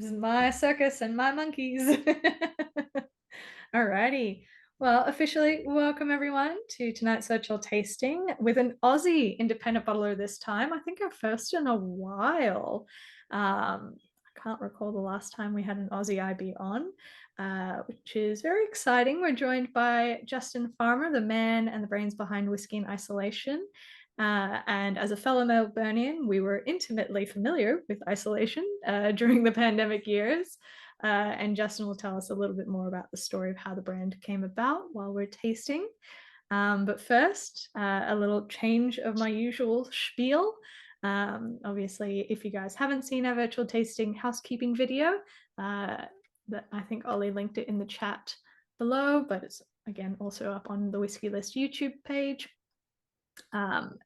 This is my circus and my monkeys. Alrighty. Well, officially welcome everyone to tonight's virtual tasting with an Aussie independent bottler this time. I think our first in a while. I can't recall the last time we had an Aussie IB on, which is very exciting. We're joined by Justin Farmer, the man and the brains behind Whisky In Isolation. And as a fellow Melburnian, we were intimately familiar with isolation during the pandemic years. And Justin will tell us a little bit more about the story of how the brand came about while we're tasting. But first, a little change of my usual spiel. Obviously, if you guys haven't seen our virtual tasting housekeeping video, that I think Ollie linked it in the chat below, but it's again also up on the Whiskey List YouTube page.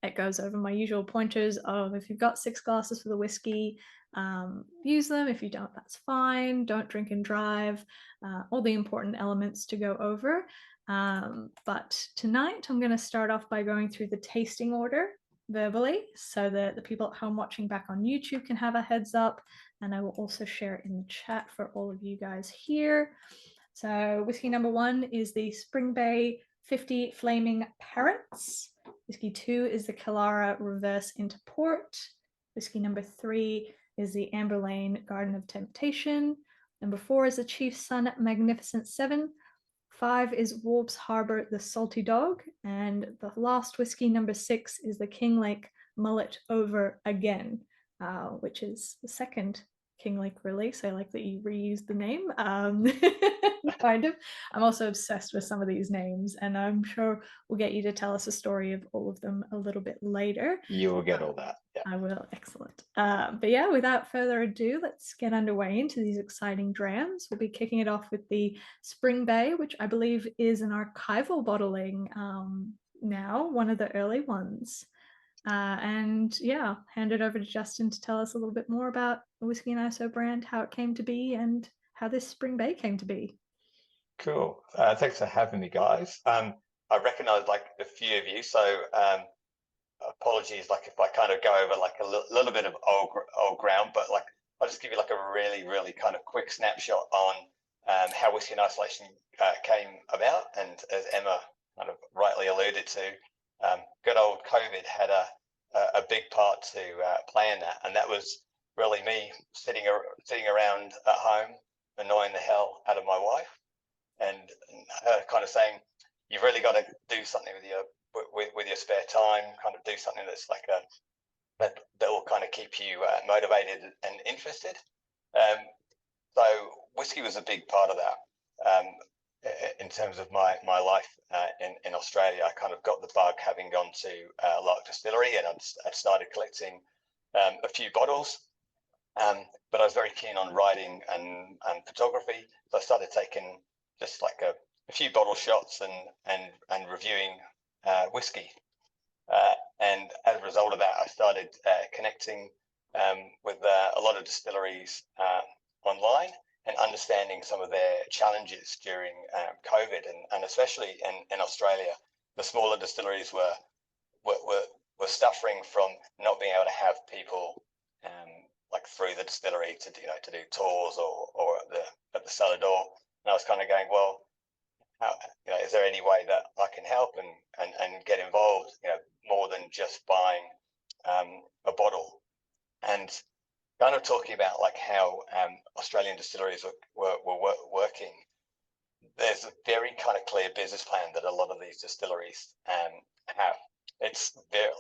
It goes over my usual pointers of if you've got 6 glasses for the whiskey, use them. If you don't, that's fine. Don't drink and drive. All the important elements to go over. But tonight I'm going to start off by going through the tasting order verbally so that the people at home watching back on YouTube can have a heads up. And I will also share it in the chat for all of you guys here. So whiskey number 1 is the Spring Bay 50 Flaming Parrots. Whiskey 2 is the Killara Reverse into Port. Whiskey number 3 is the Amber Lane Garden of Temptation. Number 4 is the Chief's Son Magnificent 7. 5 is Waubs Harbour the Salty Dog. And the last whiskey, number 6, is the Kinglake Mullet Over Again, which is the second Kinglake release. I like that you reused the name. Kind of. I'm also obsessed with some of these names, and I'm sure we'll get you to tell us a story of all of them a little bit later. You will get all that. Yeah. I will. Excellent. But yeah, without further ado, let's get underway into these exciting drams. We'll be kicking it off with the Spring Bay, which I believe is an archival bottling now, one of the early ones. And yeah, hand it over to Justin to tell us a little bit more about the Whisky and ISO brand, how it came to be, and how this Spring Bay came to be. Cool. Thanks for having me, guys. I recognize like a few of you, so apologies like if I kind of go over like a little bit of old ground, but like I'll just give you like a really kind of quick snapshot on how Whisky in Isolation came about. And as Emma kind of rightly alluded to, good old COVID had a big part to play in that, and that was really me sitting around at home annoying the hell out of my wife, and her kind of saying, you've really got to do something with your spare time, kind of do something that's like that will kind of keep you motivated and interested. So whiskey was a big part of that. In terms of my life in Australia, I kind of got the bug having gone to Lark Distillery, and I'd started collecting a few bottles. But I was very keen on writing and photography, so I started taking just like a few bottle shots and reviewing whiskey. And as a result of that, I started connecting with a lot of distilleries online and understanding some of their challenges during COVID, and especially in Australia, the smaller distilleries were suffering from not being able to have people like through the distillery to do tours or at the cellar door. And I was kind of going, well, how, is there any way that I can help and get involved, more than just buying a bottle? And kind of talking about like how Australian distilleries were working. There's a very kind of clear business plan that a lot of these distilleries have. It's very,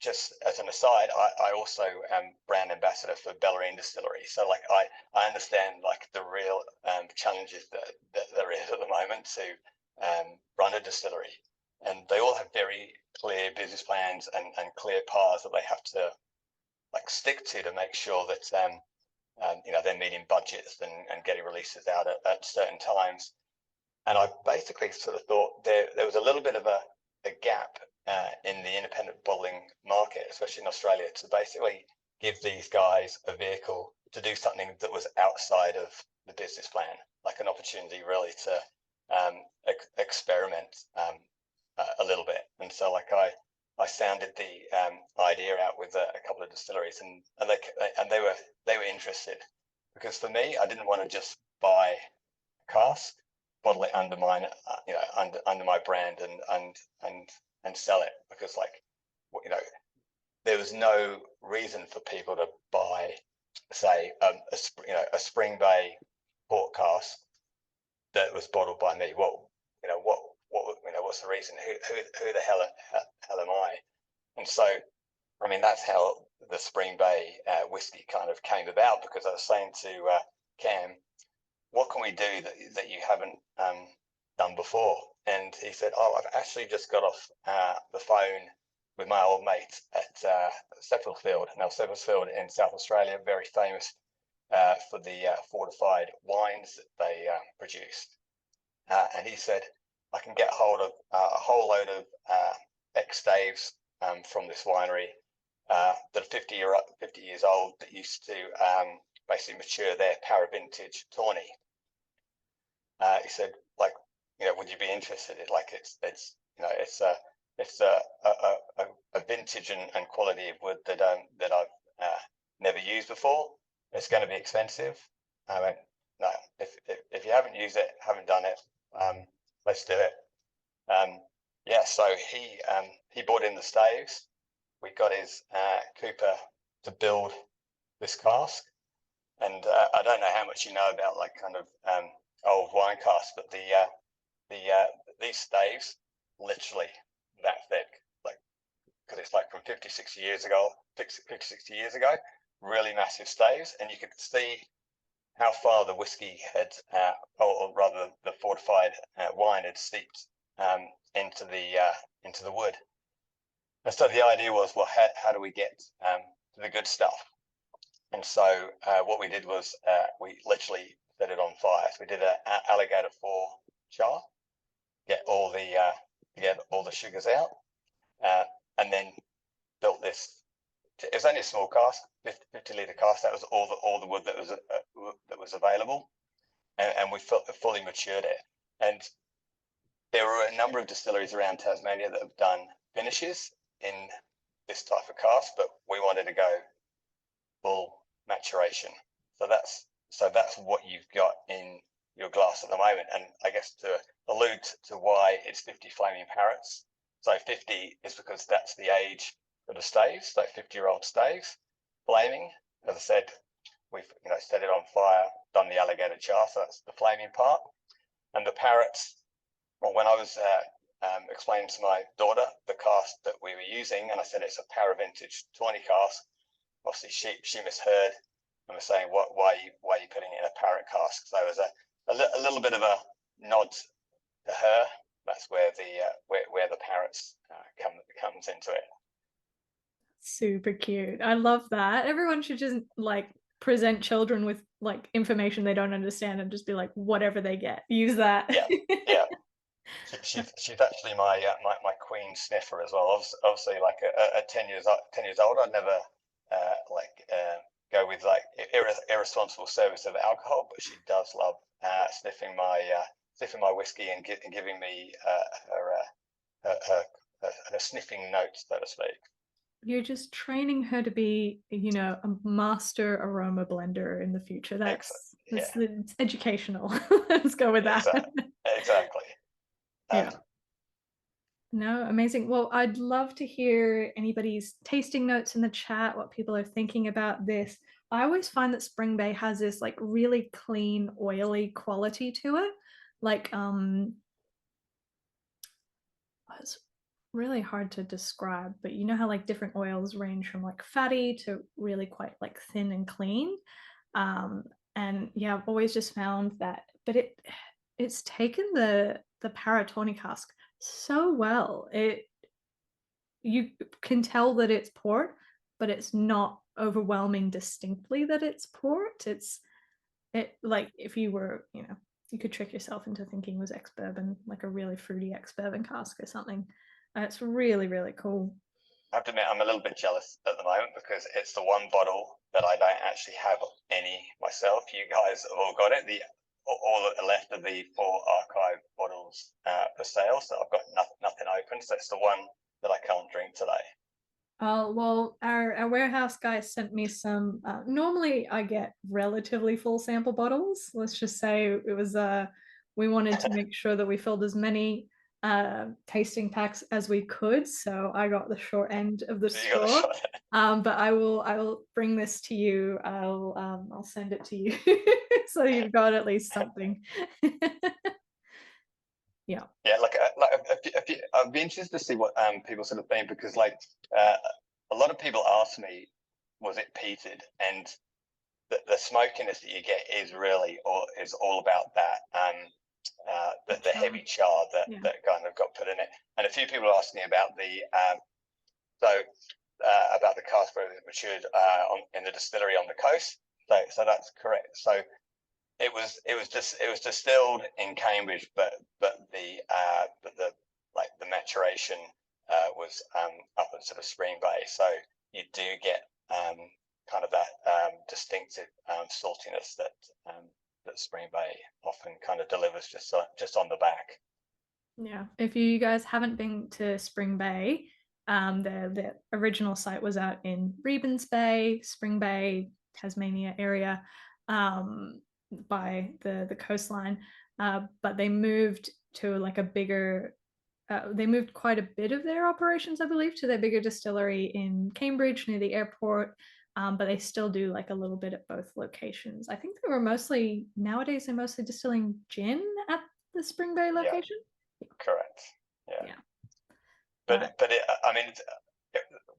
just as an aside, I also am brand ambassador for Bellarine Distillery. So like I understand like the real challenges that there is at the moment to run a distillery. And they all have very clear business plans and clear paths that they have to like stick to make sure that they're meeting budgets and getting releases out at certain times. And I basically sort of thought there was a little bit of a gap in the independent bottling market, especially in Australia, to basically give these guys a vehicle to do something that was outside of the business plan, like an opportunity really to experiment a little bit. And so like I sounded the idea out with a couple of distilleries, and they were interested. because for me, I didn't want to just buy a cask, bottle it under mine, under my brand, and sell it, because like, there was no reason for people to buy, say, a Spring Bay port cask that was bottled by me. What's the reason? Who the hell am I? And so, I mean, that's how the Spring Bay whiskey kind of came about, because I was saying to Cam, what can we do that you haven't done before? And he said, oh, I've actually just got off the phone with my old mate at Seppeltsfield. Now, Seppeltsfield in South Australia, very famous for the fortified wines that they produce. And he said, I can get hold of a whole load of ex-staves from this winery that are 50 years old, that used to basically mature their para vintage tawny. He said, like, would you be interested? Like, it's a vintage and quality of wood that I've never used before. It's going to be expensive. I went, no, if you haven't used it, haven't done it, let's do it. So he bought in the staves. We got his cooper to build this cask, and I don't know how much you know about like kind of old wine casks, but these staves literally that thick, like, because it's like from 50, 60 years ago, really massive staves, and you could see how far the whiskey had, or rather the fortified wine had seeped into the wood. And so the idea was, well, how do we get to the good stuff? And so what we did was we literally set it on fire. So we did an alligator 4 char, get all the sugars out, and then built this. It was only a small cask, 50-litre cask. That was all the wood that was available, and we fully matured it. And there were a number of distilleries around Tasmania that have done finishes in this type of cask, but we wanted to go full maturation. So that's what you've got in your glass at the moment. And I guess to allude to why it's 50 flaming parrots. So 50 is because that's the age of the staves, so 50-year-old staves. Flaming, as I said, we've set it on fire, done the alligator char, so that's the flaming part. And the parrots, well, when I was explaining to my daughter the cask that we were using, and I said it's a para vintage tawny cask, obviously she misheard and was saying, why are you putting it in a parrot cask? So it was a little bit of a nod to her. That's where the parrots comes into it. Super cute. I love that. Everyone should just like present children with like information they don't understand and just be like, whatever they get, use that. Yeah. She's actually my queen sniffer as well. Obviously, like at 10 years old, I'd never go with like irresponsible service of alcohol, but she does love sniffing my whiskey and giving me her sniffing notes, so to speak. You're just training her to be, a master aroma blender in the future. It's educational. Let's go with that. Exactly. Yeah. No, amazing. Well, I'd love to hear anybody's tasting notes in the chat, what people are thinking about this. I always find that Spring Bay has this like really clean, oily quality to it. Like, it's really hard to describe, but you know how like different oils range from like fatty to really quite like thin and clean. And yeah, I've always just found that, but it's taken the para tawny cask so well. You can tell that it's port, but it's not overwhelming distinctly that it's port. It like if you were, you could trick yourself into thinking it was ex-bourbon, like a really fruity ex-bourbon cask or something. It's really, really cool. I have to admit, I'm a little bit jealous at the moment because it's the one bottle that I don't actually have any myself. You guys have all got it. All that are left of the 4 archive bottles for sale, so I've got nothing open. So it's the one that I can't drink today. Well, our warehouse guy sent me some. Normally, I get relatively full sample bottles. Let's just say it was we wanted to make sure that we filled as many tasting packs as we could. So I got the short end of the You got the straw. shot. But I will bring this to you. I'll send it to you so you've got at least something. Yeah. Yeah, I'd be interested to see what people sort of think, because like uh, a lot of people ask me, was it peated? And the smokiness that you get is really or is all about that the heavy char Yeah. that kind of got put in it. And a few people asked me about the so about the cask where it matured in the distillery on the coast. So that's correct. So it was distilled in Cambridge, but the like the maturation was up at sort of Spring Bay. So you do get kind of that distinctive saltiness that Spring Bay often kind of delivers just on the back. Yeah. If you guys haven't been to Spring Bay, the original site was out in Rebens Bay, Spring Bay, Tasmania area, by the coastline. But they moved to like a bigger. They moved quite a bit of their operations, I believe, to their bigger distillery in Cambridge near the airport. But they still do like a little bit at both locations. I think they were mostly nowadays they're mostly distilling gin at the Spring Bay Yeah, location. correct. Yeah, Yeah. But I mean,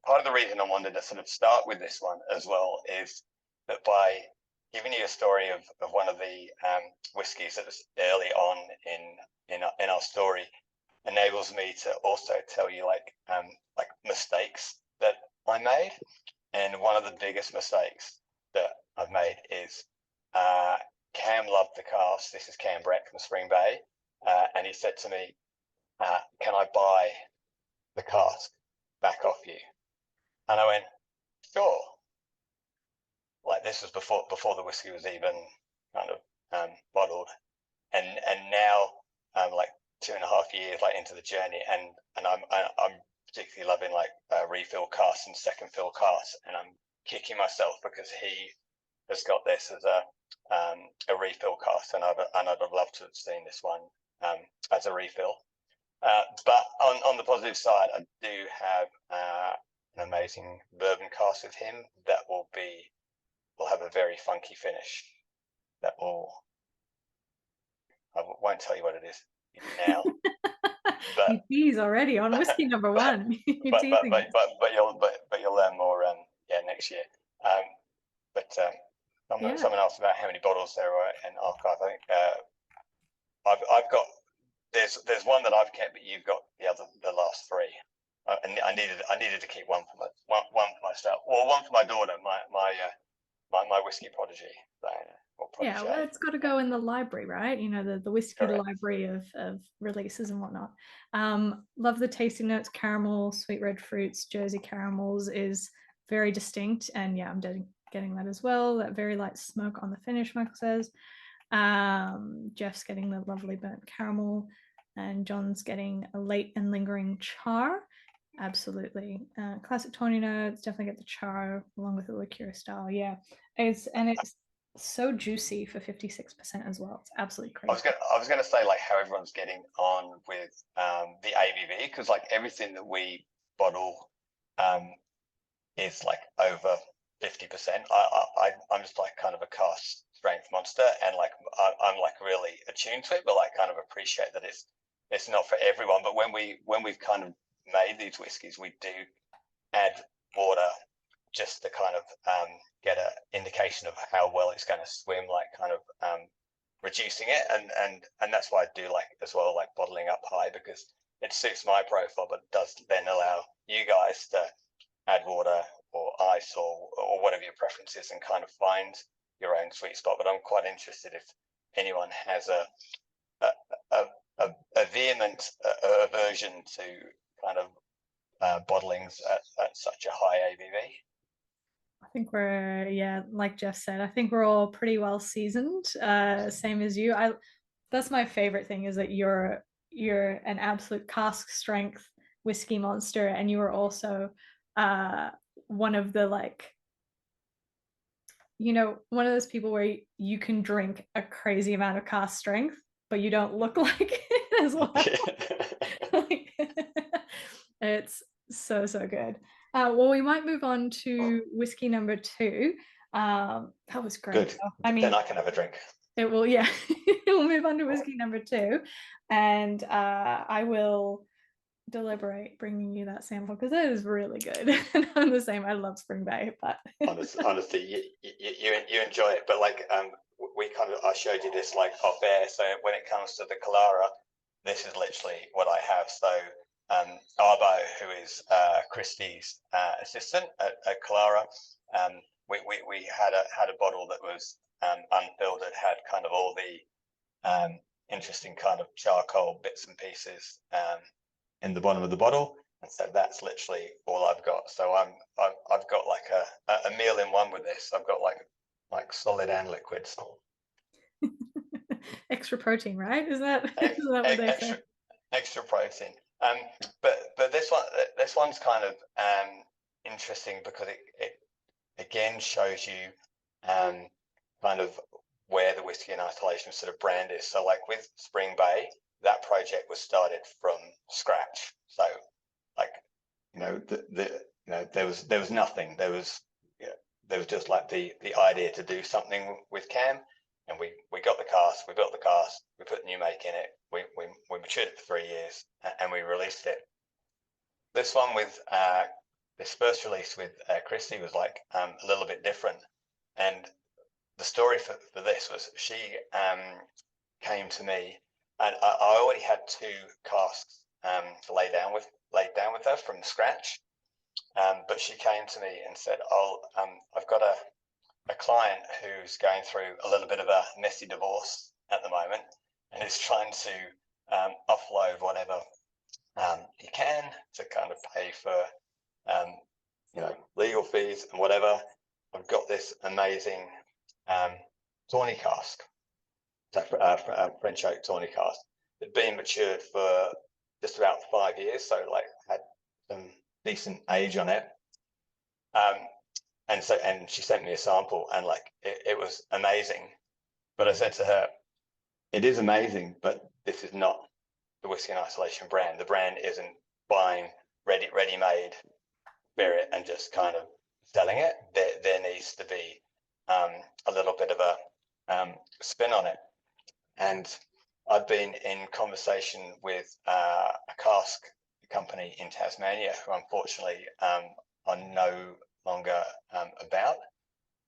part of the reason I wanted to sort of start with this one as well is that by giving you a story of one of the whiskies that was early on in our story enables me to also tell you like mistakes that I made. And one of the biggest mistakes that I've made is Cam loved the cask. This is Cam Breck from Spring Bay, and he said to me, "Can I buy the cask back off you?" And I went, "Sure." Like this was before the whiskey was even kind of bottled, and now I'm like 2.5 years like into the journey, and I'm particularly loving like refill casts and second fill casts, and I'm kicking myself because he has got this as a refill cast, and I'd have loved to have seen this one as a refill. But on the positive side, I do have an amazing bourbon cask with him that will have a very funky finish. That will I won't tell you what it is now, you but tease already on whiskey number but one. You're teasing us. but you'll learn more yeah next year. Um, but Yeah. someone asked about how many bottles there are in archive. I think I've got there's one that I've kept, but you've got the last three. And I needed to keep one for myself, or one for my daughter, my whiskey prodigy, or Yeah, well, protege. it's got to go in the library, right? You know, the whiskey Correct. library of releases and whatnot. Love the tasting notes, caramel, sweet red fruits, Jersey caramels is very distinct. And yeah, I'm getting that as well. That very light smoke on the finish, Michael says. Jeff's getting the lovely burnt caramel, and John's getting a late and lingering char. Absolutely. Classic tawny notes, definitely get the char along with the liqueur style. Yeah. It's so juicy for 56% as well. It's absolutely crazy. I was gonna say like how everyone's getting on with the ABV, because like everything that we bottle um, is like over 50%. I'm just like kind of a cask strength monster, and like I'm like really attuned to it, but like kind of appreciate that it's not for everyone. But when we've kind of made these whiskies, we do add water just to kind of get an indication of how well it's going to swim, like kind of reducing it, and that's why I do like as well like bottling up high, because it suits my profile, but it does then allow you guys to add water or ice or whatever your preference is and kind of find your own sweet spot. But I'm quite interested if anyone has a a vehement aversion to kind of bottlings at such a high ABV. I think we're, yeah, like Jeff said, I think we're all pretty well seasoned. Same as you. That's my favorite thing is that you're an absolute cask strength whiskey monster, and you are also one of the like, one of those people where you can drink a crazy amount of cask strength, but you don't look like it as well. Like, it's so, so good. Well, we might move on to whiskey number two. That was great. Good. I Then mean, I can have a drink. it will, yeah. We'll move on to whiskey number two, and I will deliberate bringing you that sample because it is really good. And I'm the same. I love Spring Bay, but Honestly, you enjoy it, but like we kind of I showed you this like off air. So when it comes to the Kalara, this is literally what I have. So Arbo, who is Christie's assistant at Kalara, we had a bottle that was unfilled. It had kind of all the interesting kind of charcoal bits and pieces in the bottom of the bottle, and so that's literally all I've got. So I've got like a meal in one with this. I've got like solid and liquids. extra protein, right? Is that what they say? Extra protein. But this one's kind of interesting because it again shows you kind of where the Whisky in Isolation sort of brand is. So like with Spring Bay, that project was started from scratch. So like, there was nothing. There was just like the idea to do something with Cam, and we got the cask, we built the cask, we put new make in it, we matured it for 3 years, and we released it. This one with this first release with Christy was like a little bit different, and the story for this was she came to me, and I already had 2 casks laid down with her from scratch, but she came to me and said, "Oh, I've got a client who's going through a little bit of a messy divorce at the moment, and is trying to offload whatever he can to kind of pay for legal fees and whatever. I've got this amazing tawny cask, French oak tawny cask, that been matured for just about 5 years, so like had some decent age on it. And she sent me a sample, and like it was amazing. But I said to her, it is amazing, but this is not the Whisky in Isolation brand. The brand isn't buying ready-made spirit and just kind of selling it. There needs to be a little bit of a spin on it. And I've been in conversation with a cask company in Tasmania, who unfortunately are no longer about,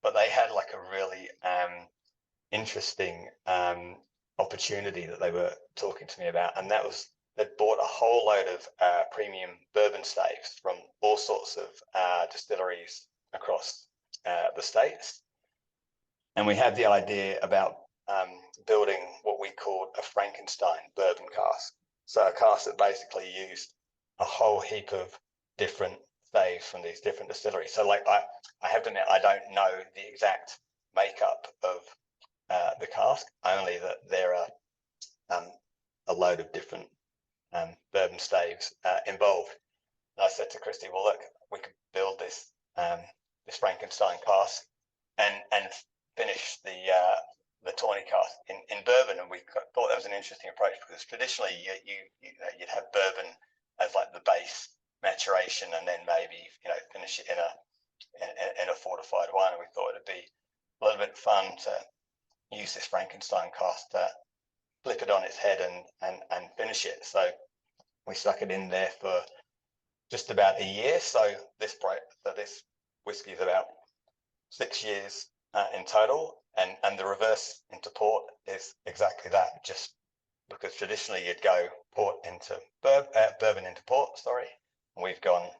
but they had like a really interesting opportunity that they were talking to me about, and that was they'd bought a whole load of premium bourbon staves from all sorts of distilleries across the States, and we had the idea about building what we called a Frankenstein bourbon cask. So a cask that basically used a whole heap of different staves from these different distilleries. So like I have to admit, I don't know the exact makeup of the cask, only that there are a load of different bourbon staves involved. And I said to Christy, well, look, we could build this this Frankenstein cask and finish the tawny cask in bourbon. And we thought that was an interesting approach, because traditionally you'd have bourbon as like the base maturation, and then maybe finish it in a fortified wine. And we thought it'd be a little bit fun to use this Frankenstein cask to flip it on its head and finish it. So we stuck it in there for just about a year. So this whiskey is about 6 years in total, and the reverse into port is exactly that. Just because traditionally you'd go port into bourbon into port, and we've gone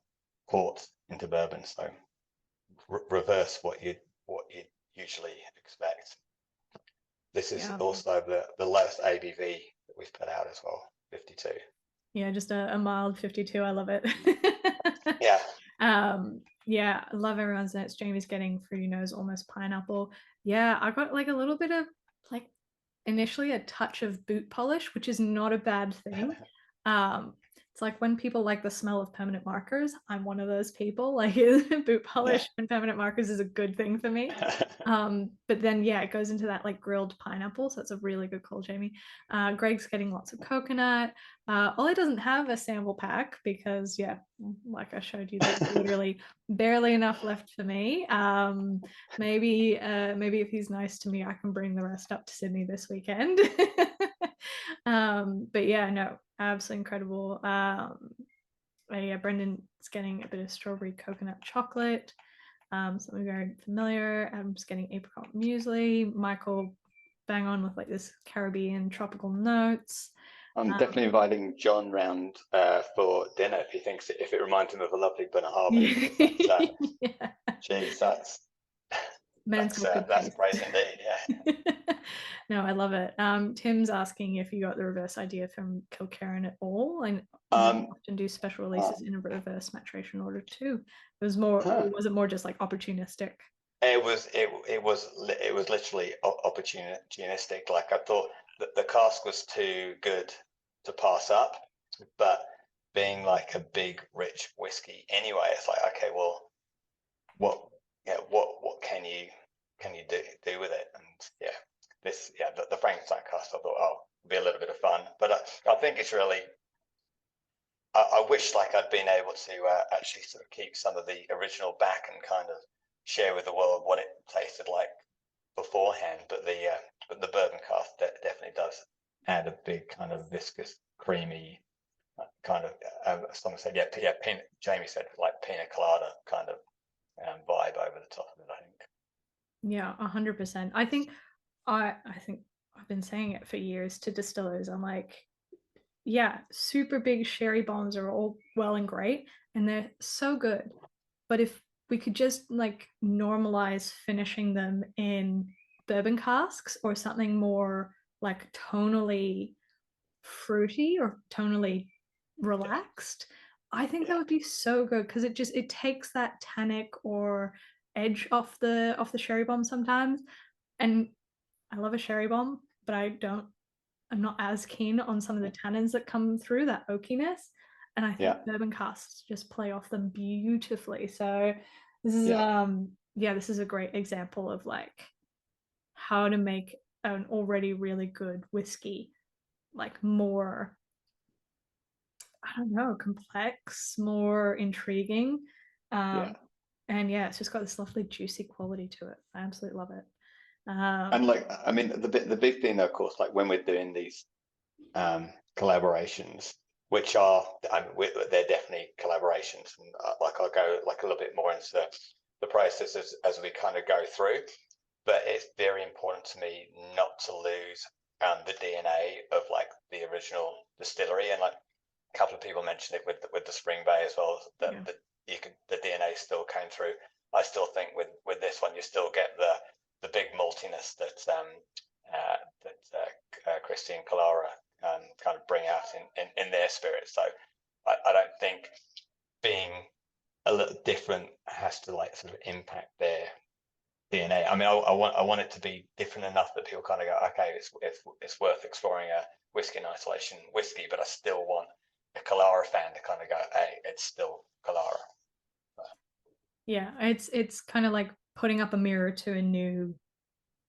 port into bourbon. So reverse what you'd usually expect. This is also the lowest ABV that we've put out as well, 52. Yeah, just a mild 52. I love it. Yeah. Yeah, I love everyone's notes. Jamie's getting fruity nose, almost pineapple. Yeah, I got like a little bit of like initially a touch of boot polish, which is not a bad thing. It's like when people like the smell of permanent markers, I'm one of those people. Like boot polish and permanent markers is a good thing for me. But then yeah, it goes into that like grilled pineapple. So it's a really good call, Jamie. Greg's getting lots of coconut. Ollie doesn't have a sample pack because yeah, like I showed you, there's literally barely enough left for me. Maybe if he's nice to me, I can bring the rest up to Sydney this weekend. But yeah, no, absolutely incredible. Yeah, Brendan's getting a bit of strawberry coconut chocolate, something very familiar. Adam's getting apricot muesli. Michael bang on with like this Caribbean tropical notes. I'm definitely inviting John round for dinner if he thinks if it reminds him of a lovely Burner Harbour. Yeah. Geez, that's good that's taste. praise indeed. Yeah. No, I love it. Tim's asking if you got the reverse idea from Kilkerran at all, and often do special releases in a reverse maturation order too. It was more, or was it more just like opportunistic? It was literally opportunistic. Like I thought that the cask was too good to pass up, but being like a big rich whiskey anyway, it's like, okay, well, what can you do with it? And yeah, the Frankenstein cask, I thought, oh, it'll be a little bit of fun. But I think it's really, I wish like I'd been able to actually sort of keep some of the original back and kind of share with the world what it tasted like beforehand. But the bourbon cask definitely does add a big kind of viscous, creamy kind of. Someone said, Jamie said like pina colada kind of vibe over the top of it, I think. Yeah, 100%. I think I've been saying it for years to distillers. I'm like, yeah, super big sherry bombs are all well and great, and they're so good. But if we could just like normalize finishing them in bourbon casks or something more like tonally fruity or tonally relaxed, I think that would be so good because it takes that tannic or edge off the sherry bomb sometimes. And I love a sherry bomb, but I'm not as keen on some of the tannins that come through, that oakiness. And I think bourbon casks just play off them beautifully. So this is this is a great example of like how to make an already really good whiskey like more, I don't know, complex, more intriguing. And yeah, it's just got this lovely juicy quality to it. I absolutely love it. And like, I mean, the big thing, though, of course, like when we're doing these collaborations, which are, they're definitely collaborations, and like I'll go like a little bit more into the process as we kind of go through. But it's very important to me not to lose the DNA of like the original distillery, and like a couple of people mentioned it with the Spring Bay as well. That the DNA still came through. I still think with this one, you still get the big maltiness that Christy and Kalara kind of bring out in their spirit. So I don't think being a little different has to like sort of impact their DNA. I mean, I want it to be different enough that people kind of go, okay, it's worth exploring a Whisky In Isolation whiskey, but I still want a Kalara fan to kind of go, hey, it's still Kalara. Yeah, it's kind of like putting up a mirror to a new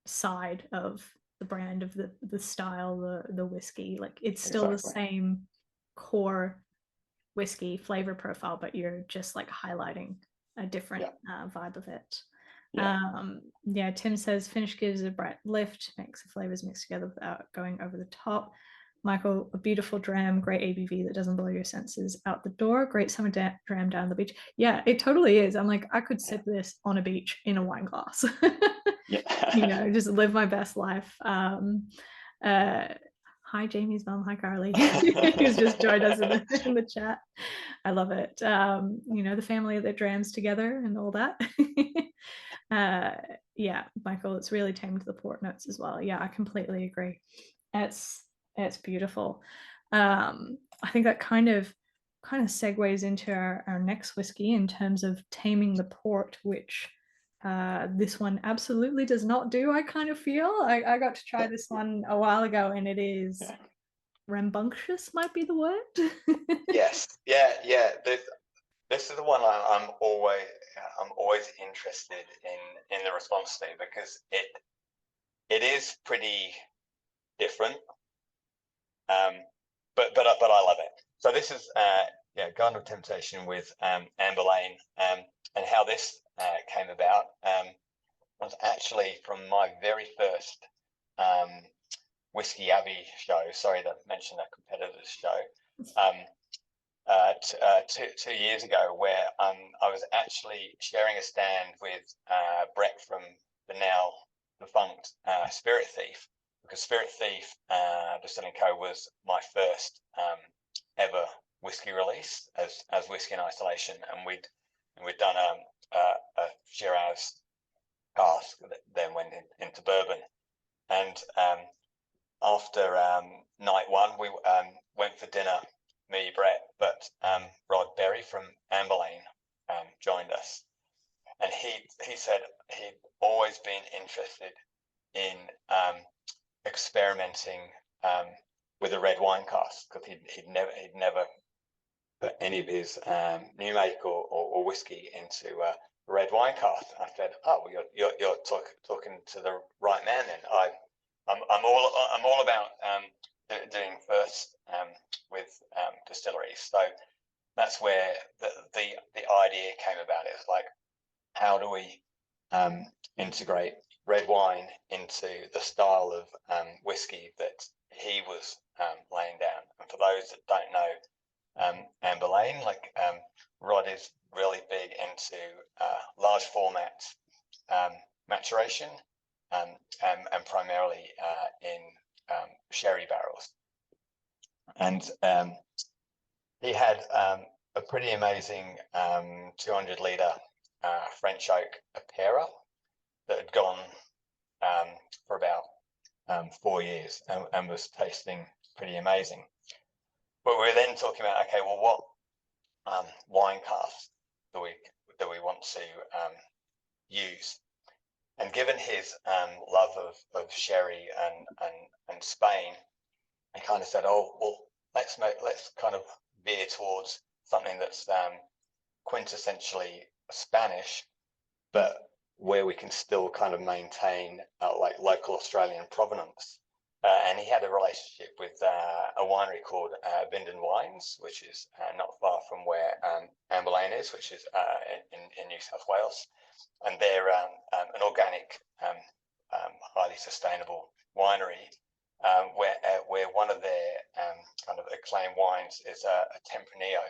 side of the brand, of the style, the whiskey. Like it's still the same core whiskey flavor profile, but you're just like highlighting a different vibe of it. Tim says finish gives a bright lift, makes the flavors mix together without going over the top. Michael, a beautiful dram, great ABV that doesn't blow your senses out the door. Great summer dram down the beach. Yeah, it totally is. I'm like, I could sip this on a beach in a wine glass. You know, just live my best life. Hi, Jamie's mom. Hi, Carly. Who's just joined us in the chat. I love it. You know, the family that drams together and all that. Yeah, Michael, it's really tamed the port notes as well. Yeah, I completely agree. It's beautiful. I think that kind of segues into our next whiskey in terms of taming the port, which this one absolutely does not do. I kind of feel I got to try this one a while ago, and it is rambunctious might be the word. Yes, yeah. This is the one I'm always interested in the response to, because it is pretty different, but I love it. So this is Garden of Temptation with Amber Lane, and how this came about was actually from my very first Whiskey Abbey show. Sorry to mention that competitor's show. 2 years ago, where I was actually sharing a stand with Brett from the now defunct Spirit Thief, because Spirit Thief Distilling Co. was my first ever whiskey release as Whisky In Isolation, and we'd done a Shiraz cask that then went into bourbon, and after night one, we went for dinner, me, Brett, but Rod Berry from Amber Lane joined us, and he said he'd always been interested in experimenting with a red wine cask, because he'd never put any of his new make or whiskey into a red wine cask. I said, "Oh, well, you're talking to the right man then." I'm all about doing first with distilleries. So that's where the idea came about. It's like, how do we integrate red wine into the style of whiskey that he was laying down? And for those that don't know Amber Lane, like Rod is really big into large format maturation, and primarily in sherry barrels. And he had a pretty amazing 200-litre French oak Apera that had gone for about 4 years and was tasting pretty amazing. But we were then talking about, okay, well, what wine casks do we want to use? And given his love of sherry and Spain, I kind of said, oh, well, let's kind of veer towards something that's quintessentially Spanish, but where we can still kind of maintain like local Australian provenance. And he had a relationship with a winery called Bindon Wines, which is not far from where Amber Lane is, which is in New South Wales. And they're an organic, highly sustainable winery, where one of their kind of acclaimed wines is a Tempranillo.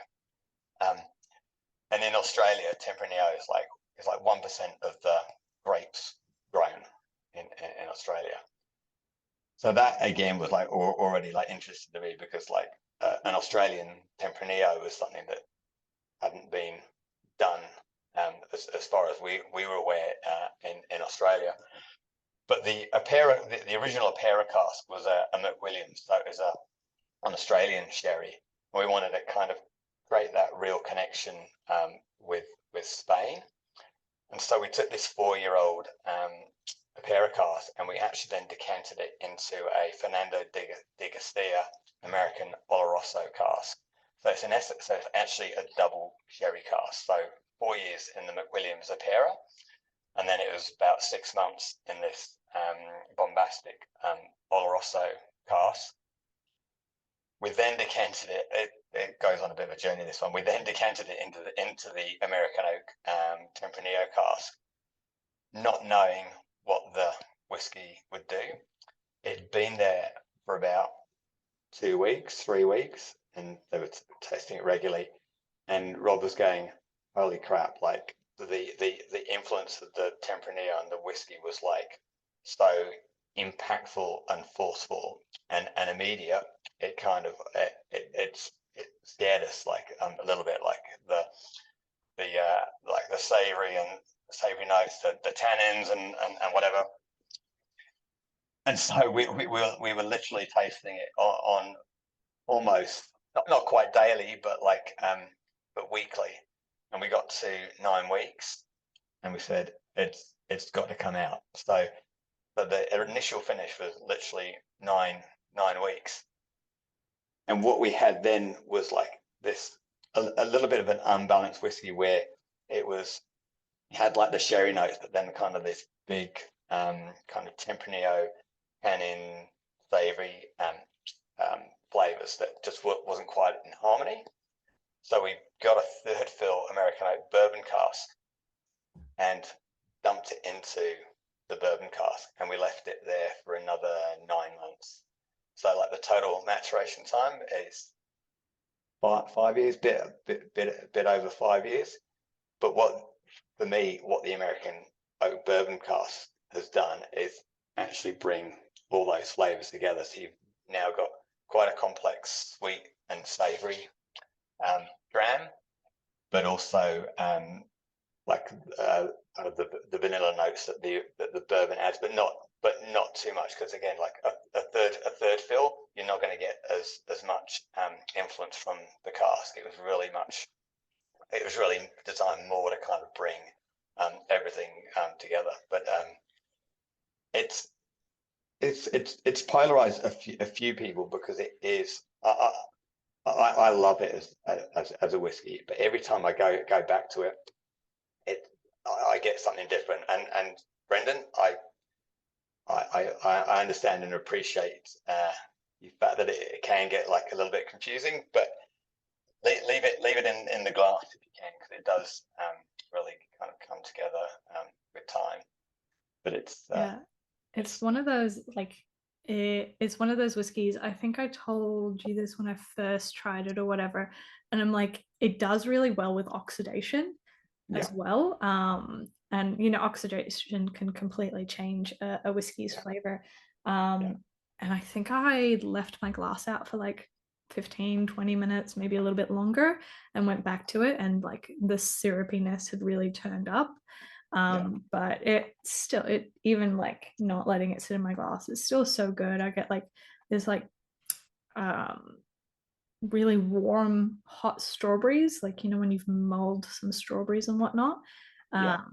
And in Australia, Tempranillo is like 1% of the grapes grown in Australia. So that again was like already like interesting to me, because like an Australian Tempranillo was something that hadn't been done as far as we were aware in Australia. But the original Apera cask was a McWilliams, so it was an Australian sherry. We wanted to kind of create that real connection with Spain, and so we took this 4-year-old Apera cask, and we actually then decanted it into a Fernando de Castilla American Oloroso cask. So it's actually a double sherry cask. So 4 years in the McWilliams Apera, and then it was about 6 months in this bombastic Oloroso cask. We then decanted it. It goes on a bit of a journey, this one. We then decanted it into the American oak Tempranillo cask, not knowing what the whiskey would do. It'd been there for about 2 weeks, 3 weeks, and they were testing it regularly. And Rob was going, "Holy crap!" Like the influence of the Tempranillo and the whiskey was like so impactful and forceful and immediate. It kind of it scared us like a little bit, like the savory notes, the tannins and whatever. And so we were literally tasting it on almost not quite daily, but like but weekly. And we got to 9 weeks, and we said it's got to come out. So, but the initial finish was literally nine weeks. And what we had then was like this a little bit of an unbalanced whiskey where it had like the sherry notes, but then kind of this big kind of Tempranillo, tannin, savory flavors that just wasn't quite in harmony. So we got a third fill American oak bourbon cask and dumped it into the bourbon cask, and we left it there for another 9 months. So like the total maturation time is 5 years, bit over 5 years. But for me, what the American oak bourbon cask has done is actually bring all those flavors together. So you've now got quite a complex sweet and savory dram, but also like the vanilla notes that the bourbon adds, but not too much, because again, like a third fill, you're not going to get as much influence from the cask. It was really designed more to kind of bring everything together. But it's polarized a few people, because it is. I love it as a whiskey, but every time I go back to it, I get something different. And Brendan, I understand and appreciate the fact that it can get like a little bit confusing, but leave it in the glass if you can, because it does really kind of come together with time. But it's one of those, like, it's one of those whiskeys. I think I told you this when I first tried it or whatever, and I'm like, it does really well with oxidation as well. And you know, oxidation can completely change a whiskey's flavor. And I think I left my glass out for like 15-20 minutes, maybe a little bit longer, and went back to it, and like the syrupiness had really turned up. But it even like not letting it sit in my glass is still so good. I get like there's like really warm hot strawberries, like, you know, when you've mulled some strawberries and whatnot, that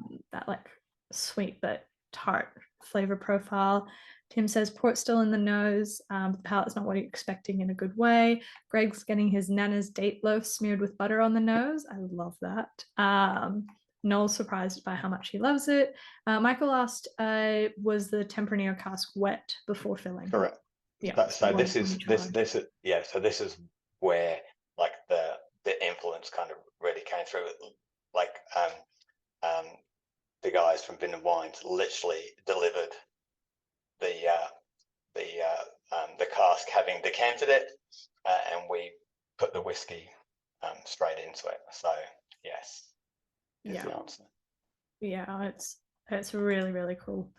like sweet but tart flavor profile. Tim says port still in the nose, the palate's not what you're expecting in a good way. Greg's getting his nana's date loaf smeared with butter on the nose. I love that. Noel's surprised by how much he loves it. Michael asked, was the Tempranillo cask wet before filling? Correct. Yeah. So this is so this is where like the influence kind of really came through. Like the guys from Bin and Wines literally delivered the cask, having decanted it, and we put the whiskey straight into it. So yes, is the answer. Yeah, it's really, really cool.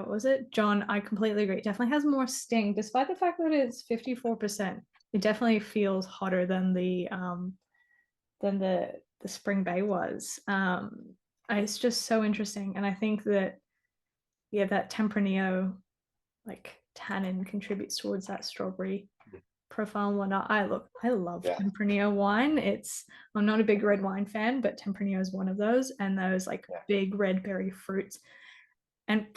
Was it John? I completely agree. It definitely has more sting, despite the fact that it's 54%. It definitely feels hotter than the Spring Bay was. It's just so interesting, and I think that that Tempranillo like tannin contributes towards that strawberry profile and whatnot. I love Tempranillo wine. I'm not a big red wine fan, but Tempranillo is one of those, and those like big red berry fruits. And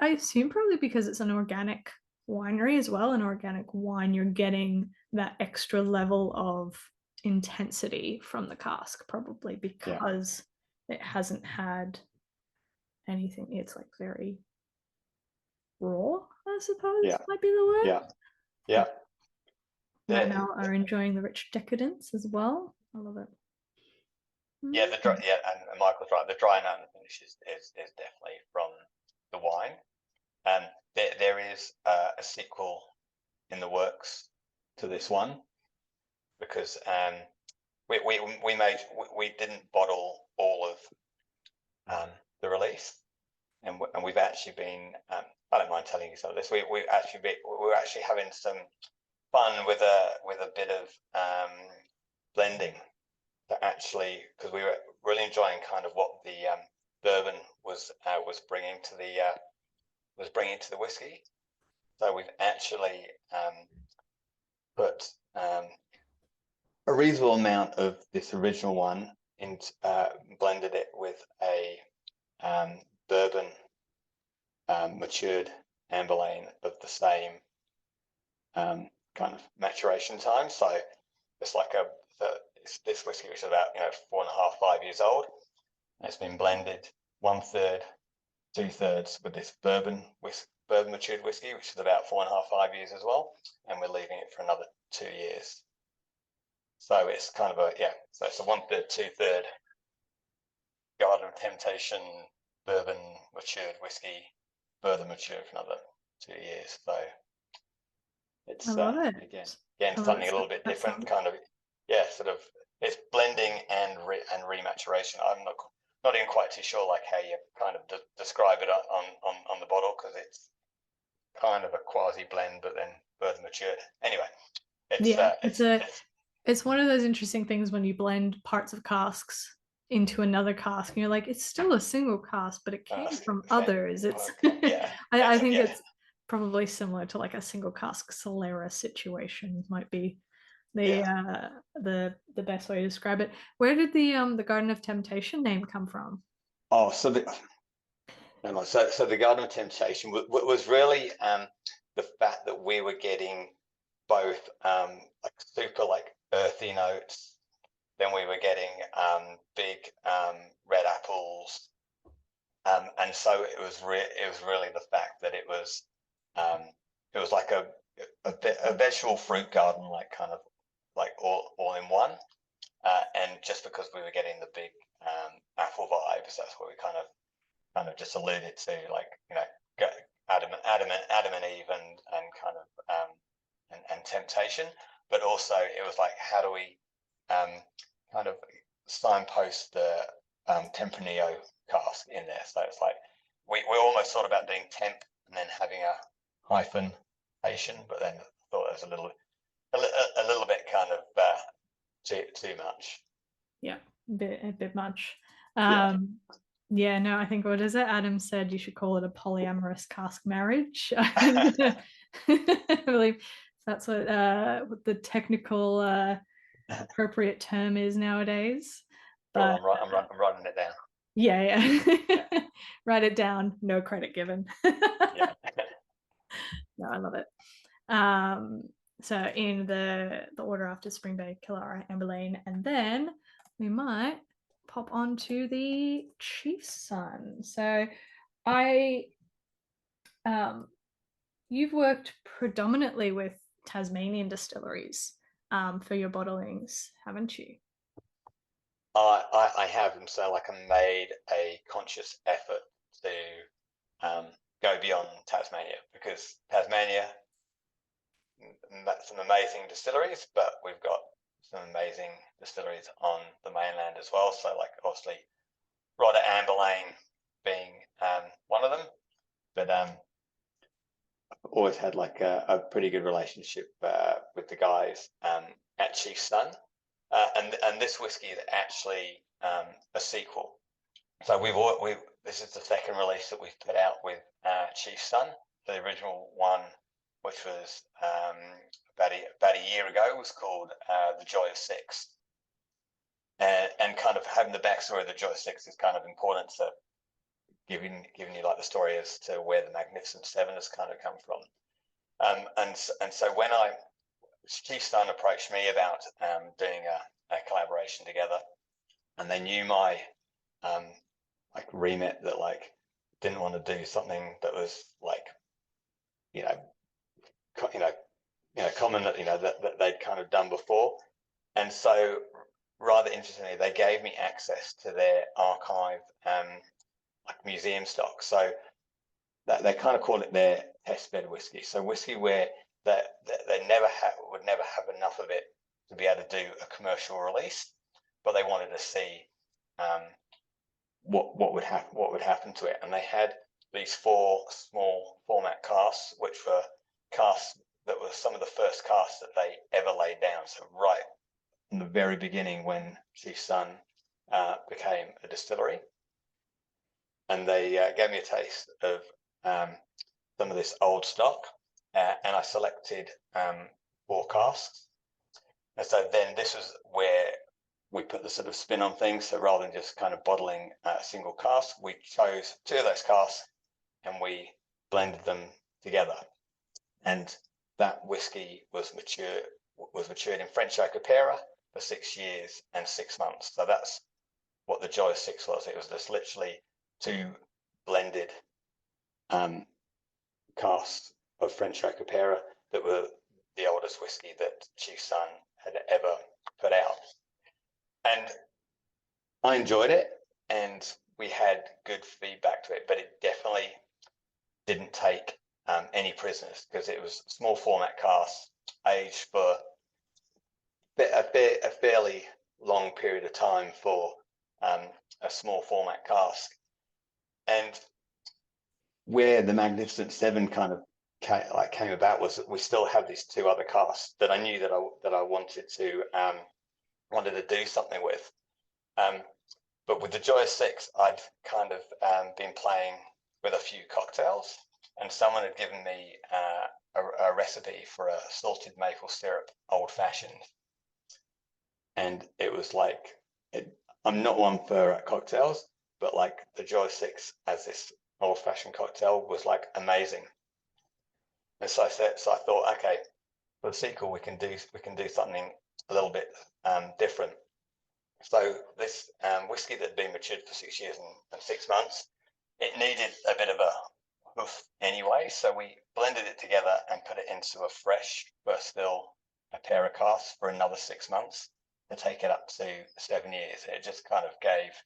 I assume probably because it's an organic winery as well, an organic wine, you're getting that extra level of intensity from the cask, probably because it hasn't had anything. It's like very raw, I suppose might be the word. Right now are enjoying the rich decadence as well. I love it. Yeah, and Michael's right. The dry note and finish is definitely from the wine. There is a sequel in the works to this one, because we didn't bottle all of the release, and we've actually been. I don't mind telling you some of this. We're actually having some fun with a bit of blending. Actually, because we were really enjoying kind of what the bourbon was bringing to the whiskey. So we've actually put a reasonable amount of this original one and blended it with a bourbon matured amber lane of the same kind of maturation time. So it's like this whiskey, which is about 4.5, 5 years old. It's been blended 1/3, 2/3 with this bourbon matured whiskey, which is about 4.5, 5 years as well, and we're leaving it for another 2 years. So it's kind of so it's a 1/3, 2/3 Garden of Temptation bourbon matured whiskey, further matured for another 2 years. So it's I love it. again something a little bit different, kind of sort of it's blending and rematuration. I'm not even quite too sure like how you kind of describe it on the bottle, because it's kind of a quasi blend but then further matured. Anyway, it's one of those interesting things when you blend parts of casks into another cask and you're like, it's still a single cask, but it came from others. It's I think it's probably similar to like a single cask Solera situation might be the best way to describe it. Where did the Garden of Temptation name come from? Oh, so the Garden of Temptation was really the fact that we were getting both like super like earthy notes, then we were getting big red apples, and so it was really the fact that it was like a vegetable fruit garden, like kind of like all in one, and just because we were getting the big apple vibes, that's what we kind of just alluded to, like Adam and Eve and kind of and temptation, but also it was like, how do we kind of signpost the Tempranillo cask in there? So it's like we almost thought about doing temp and then having a hyphenation, but then thought it was a little bit kind of too much. Yeah, a bit much. No, I think, what is it? Adam said you should call it a polyamorous cask marriage. I believe that's what the technical appropriate term is nowadays. But I'm writing it down. Yeah. Write it down. No credit given. No, I love it. So in the order after Springbank, Killara, Amber Lane, and then we might pop on to the Chief's Son. So you've worked predominantly with Tasmanian distilleries for your bottlings, haven't you? I have, and so like I made a conscious effort to go beyond Tasmania, because Tasmania, some amazing distilleries, but we've got some amazing distilleries on the mainland as well. So like obviously right at Amber Lane being one of them, but I've always had like a pretty good relationship with the guys at Chief's Son, and this whiskey is actually a sequel. So this is the second release that we've put out with Chief's Son. The original one, which was about a year ago, was called The Joy of Six. And kind of having the backstory of The Joy of Six is kind of important to giving you like the story as to where the Magnificent Seven has kind of come from. And so when Chief's Son approached me about doing a collaboration together, and they knew my like remit, that like didn't want to do something that was like common, that they'd kind of done before. And so rather interestingly, they gave me access to their archive like museum stock. So that they kind of call it their test bed whiskey. So whiskey where they would never have enough of it to be able to do a commercial release, but they wanted to see what would happen to it. And they had these 4 small format casks, which were casks that were some of the first casks that they ever laid down. So right from the very beginning, when Chief's Son became a distillery, and they gave me a taste of some of this old stock, and I selected 4 casks. And so then this was where we put the sort of spin on things. So rather than just kind of bottling a single cask, we chose 2 of those casks and we blended them together. And that whiskey was matured in French oak Opera for 6 years and 6 months. So that's what the Joy 6 was. It was just literally 2 blended casks of French oak Opera that were the oldest whiskey that Chief Son had ever put out. And I enjoyed it, and we had good feedback to it, but it definitely didn't take any prisoners, because it was small format casks aged for a fairly long period of time for a small format cask. And where the Magnificent Seven kind of came about was that we still have these 2 other casks that I knew that I wanted to do something with. But with the Joy 6, I'd kind of been playing with a few cocktails, and someone had given me a recipe for a salted maple syrup old fashioned. And it was like, I'm not one for cocktails, but like the Joy 6 as this old fashioned cocktail was like amazing. And so I thought, okay, for the sequel, we can do something a little bit different. So this whiskey that had been matured for 6 years and 6 months, it needed a bit of a hoof anyway. So we blended it together and put it into a fresh first fill Opera cask for another 6 months to take it up to 7 years. It just kind of gave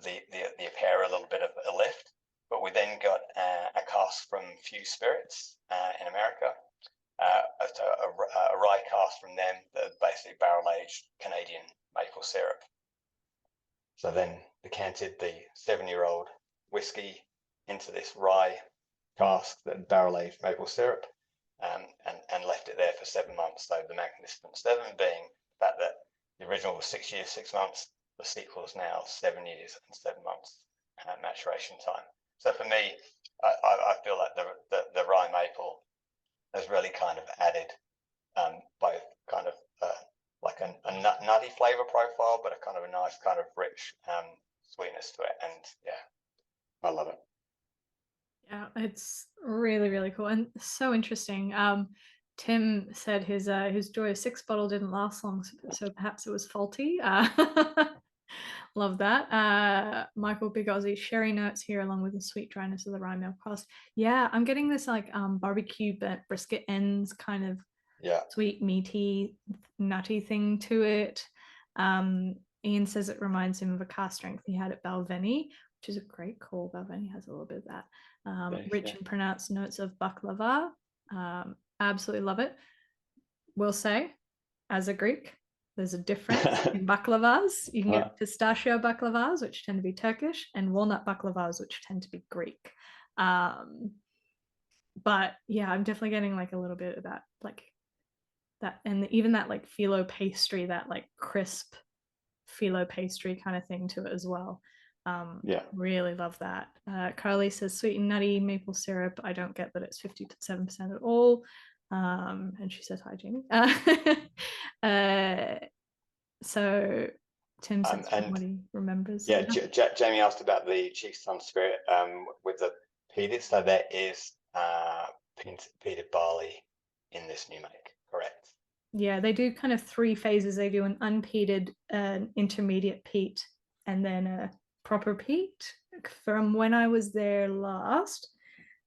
the Opera a little bit of a lift. But we then got a cask from Few Spirits in America, a rye cask from them that basically barrel-aged Canadian maple syrup. So then decanted the 7-year-old whiskey into this rye cask that barrel-aged maple syrup, and left it there for 7 months. So the Magnificent Seven being the fact that the original was 6 years, 6 months, the sequel is now 7 years and 7 months maturation time. So for me, I feel like the rye maple has really kind of added both kind of like a nutty flavor profile, but a kind of a nice kind of rich sweetness to it. And yeah, I love it. Yeah, it's really, really cool and so interesting. Tim said his Joy 6 bottle didn't last long, so perhaps it was faulty. Love that. Michael Big Aussie, sherry notes here along with the sweet dryness of the rye milk cask. Yeah, I'm getting this like barbecue burnt brisket ends kind of sweet, meaty, nutty thing to it. Ian says it reminds him of a cask strength he had at Balvenie, which is a great call. Balvenie has a little bit of that. Rich and pronounced notes of baklava. Absolutely love it. Will say, as a Greek, there's a difference in baklavas. You can get pistachio baklavas, which tend to be Turkish, and walnut baklavas, which tend to be Greek. But yeah, I'm definitely getting like a little bit of that, like that, and even that like phyllo pastry, that like crisp phyllo pastry kind of thing to it as well. Really love that. Carly says sweet and nutty maple syrup. I don't get that it's 57% at all. And she says hi, Jamie. So Tim says what he remembers. Yeah, Jamie asked about the Chief Son spirit with the peated. So there is peated barley in this new make, correct? Yeah, they do kind of 3 phases. They do an unpeated, intermediate peat, and then a proper peat. From when I was there last,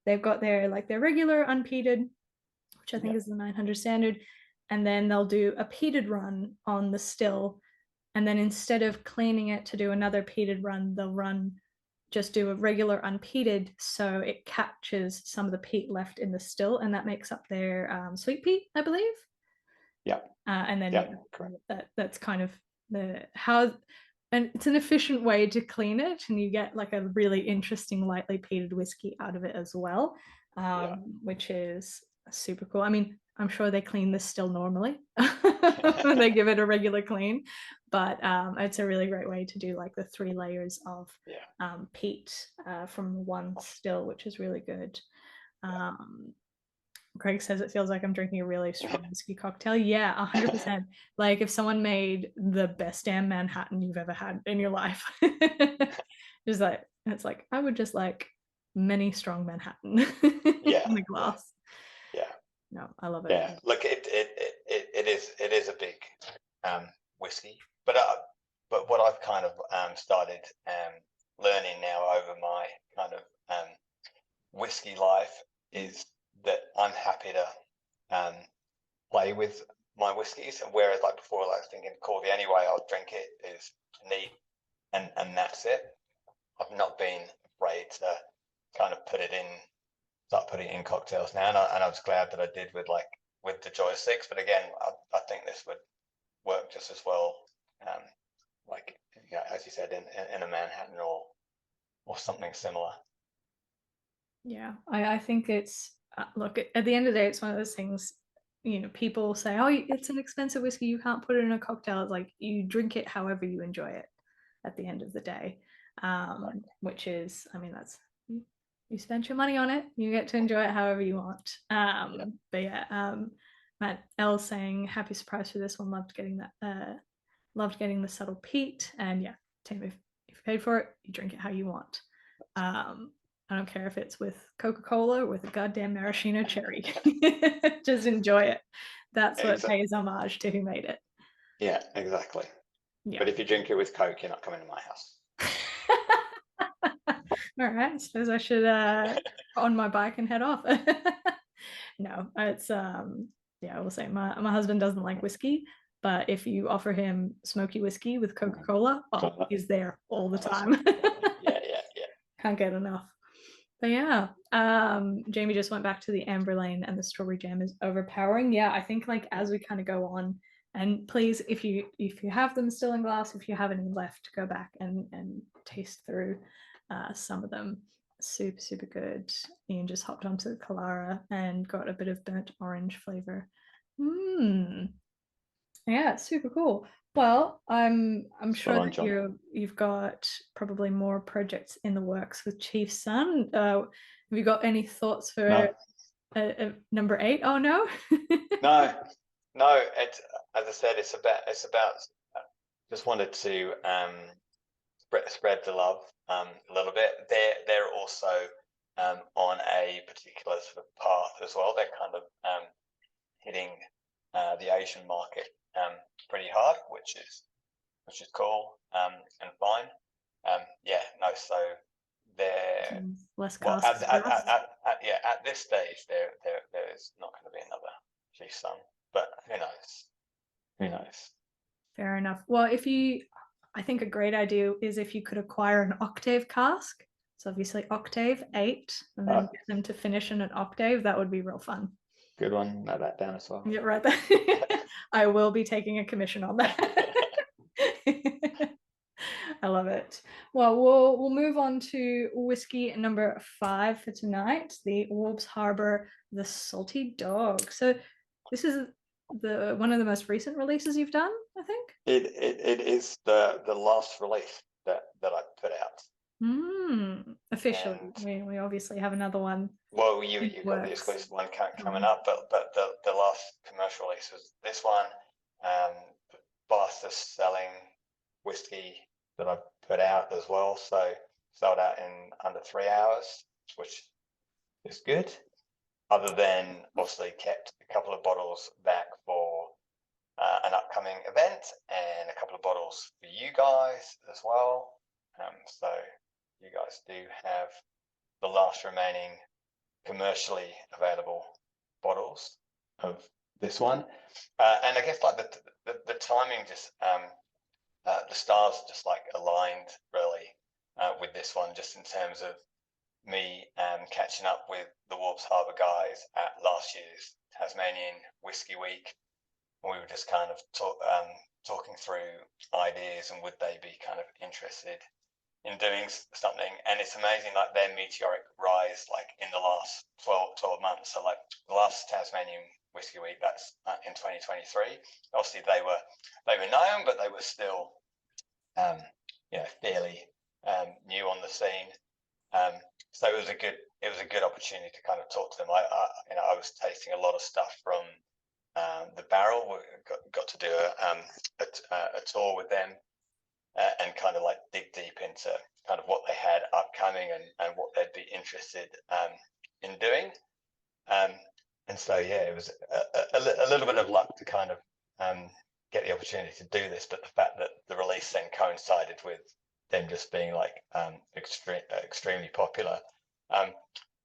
they've got their regular unpeated, which I think is the 900 standard, and then they'll do a peated run on the still, and then instead of cleaning it to do another peated run, they'll just do a regular unpeated, so it captures some of the peat left in the still, and that makes up their sweet peat, I believe. And then that's kind of and it's an efficient way to clean it, and you get like a really interesting lightly peated whiskey out of it as well, which is super cool. I mean, I'm sure they clean this still normally when they give it a regular clean, but it's a really great way to do like the 3 layers of peat from one still, which is really good. Craig says it feels like I'm drinking a really strong whiskey cocktail. Yeah, 100%. Like if someone made the best damn Manhattan you've ever had in your life. Just like, it's like, I would just like mini strong Manhattan Yeah, in the yeah, glass. yeah, No, I love it. yeah. Look, it is a big whiskey, but what I've kind of started learning now over my kind of whiskey life is that I'm happy to play with my whiskies, and whereas like before, like I was thinking Corby anyway, I'll drink it, is neat, and that's it. I've not been afraid to kind of start putting it in cocktails now, and I was glad that I did with the Joy Six. But again, I think this would work just as well, um, like as you said, in a Manhattan or something similar. Yeah, I think it's look, at the end of the day, it's one of those things. People say, "Oh, it's an expensive whiskey. You can't put it in a cocktail." It's like you drink it however you enjoy it. At the end of the day, which is, I mean, that's you spent your money on it. You get to enjoy it however you want. Yeah, But yeah, Matt L saying happy surprise for this one. Loved getting that. Loved getting the subtle peat. And yeah, Tim, if you paid for it, you drink it how you want. I don't care if it's with Coca-Cola or with a goddamn maraschino cherry. Just enjoy it. That's what pays homage to who made it. Yeah, exactly. Yeah. But if you drink it with Coke, you're not coming to my house. All right, I suppose I should on my bike and head off. No, it's yeah, I will say my husband doesn't like whiskey, but if you offer him smoky whiskey with Coca-Cola, oh, he's there all the time. Yeah, yeah, yeah. Can't get enough. But yeah, Jamie just went back to the amber lane and the strawberry jam is overpowering. Yeah, I think like as we kind of go on, and please, if you have them still in glass, if you have any left, go back and taste through some of them. Super good. Ian just hopped onto the Kalara and got a bit of burnt orange flavor. Yeah, super cool. Well, I'm sure that you've got probably more projects in the works with Chief Son. Have you got any thoughts for number 8? Oh no. No. It's, as I said, it's about. Just wanted to spread the love a little bit. They're also on a particular sort of path as well. They're kind of hitting the Asian market pretty hard, which is cool and fine. Yeah, no. So they're less well cost. at this stage there is not going to be another Chief Son, but who knows? Who knows? Fair enough. Well, I think a great idea is if you could acquire an octave cask. So obviously octave 8, and then get them to finish in an octave. That would be real fun. Good one. Note that down as well. Yeah, right there. I will be taking a commission on that. I love it. Well, we'll move on to whiskey number 5 for tonight, the Waubs Harbour, the Salty Dog. So this is one of the most recent releases you've done, I think. It is the last release that I put out. Officially, we obviously have another one. Well, you've got the exclusive one coming up, but the last commercial release was this one. Fastest selling whiskey that I put out as well. So sold out in under 3 hours, which is good. Other than obviously kept a couple of bottles back for an upcoming event and a couple of bottles for you guys as well. So you guys do have the last remaining commercially available bottles of this one, and I guess like the timing just the stars just like aligned really with this one, just in terms of me catching up with the Waubs Harbour guys at last year's Tasmanian Whisky Week. We were just kind of talking through ideas and would they be kind of interested in doing something. And it's amazing, like their meteoric rise, like in the last 12 months. So like the last Tasmanian Whisky Week, that's in 2023. Obviously they were known, but they were still fairly new on the scene. So it was a good opportunity to kind of talk to them. I was tasting a lot of stuff from the barrel. We got to do a tour with them and kind of like dig deep into kind of what they had upcoming and what they'd be interested in doing. And so, yeah, it was a little bit of luck to kind of get the opportunity to do this, but the fact that the release then coincided with them just being like extremely popular.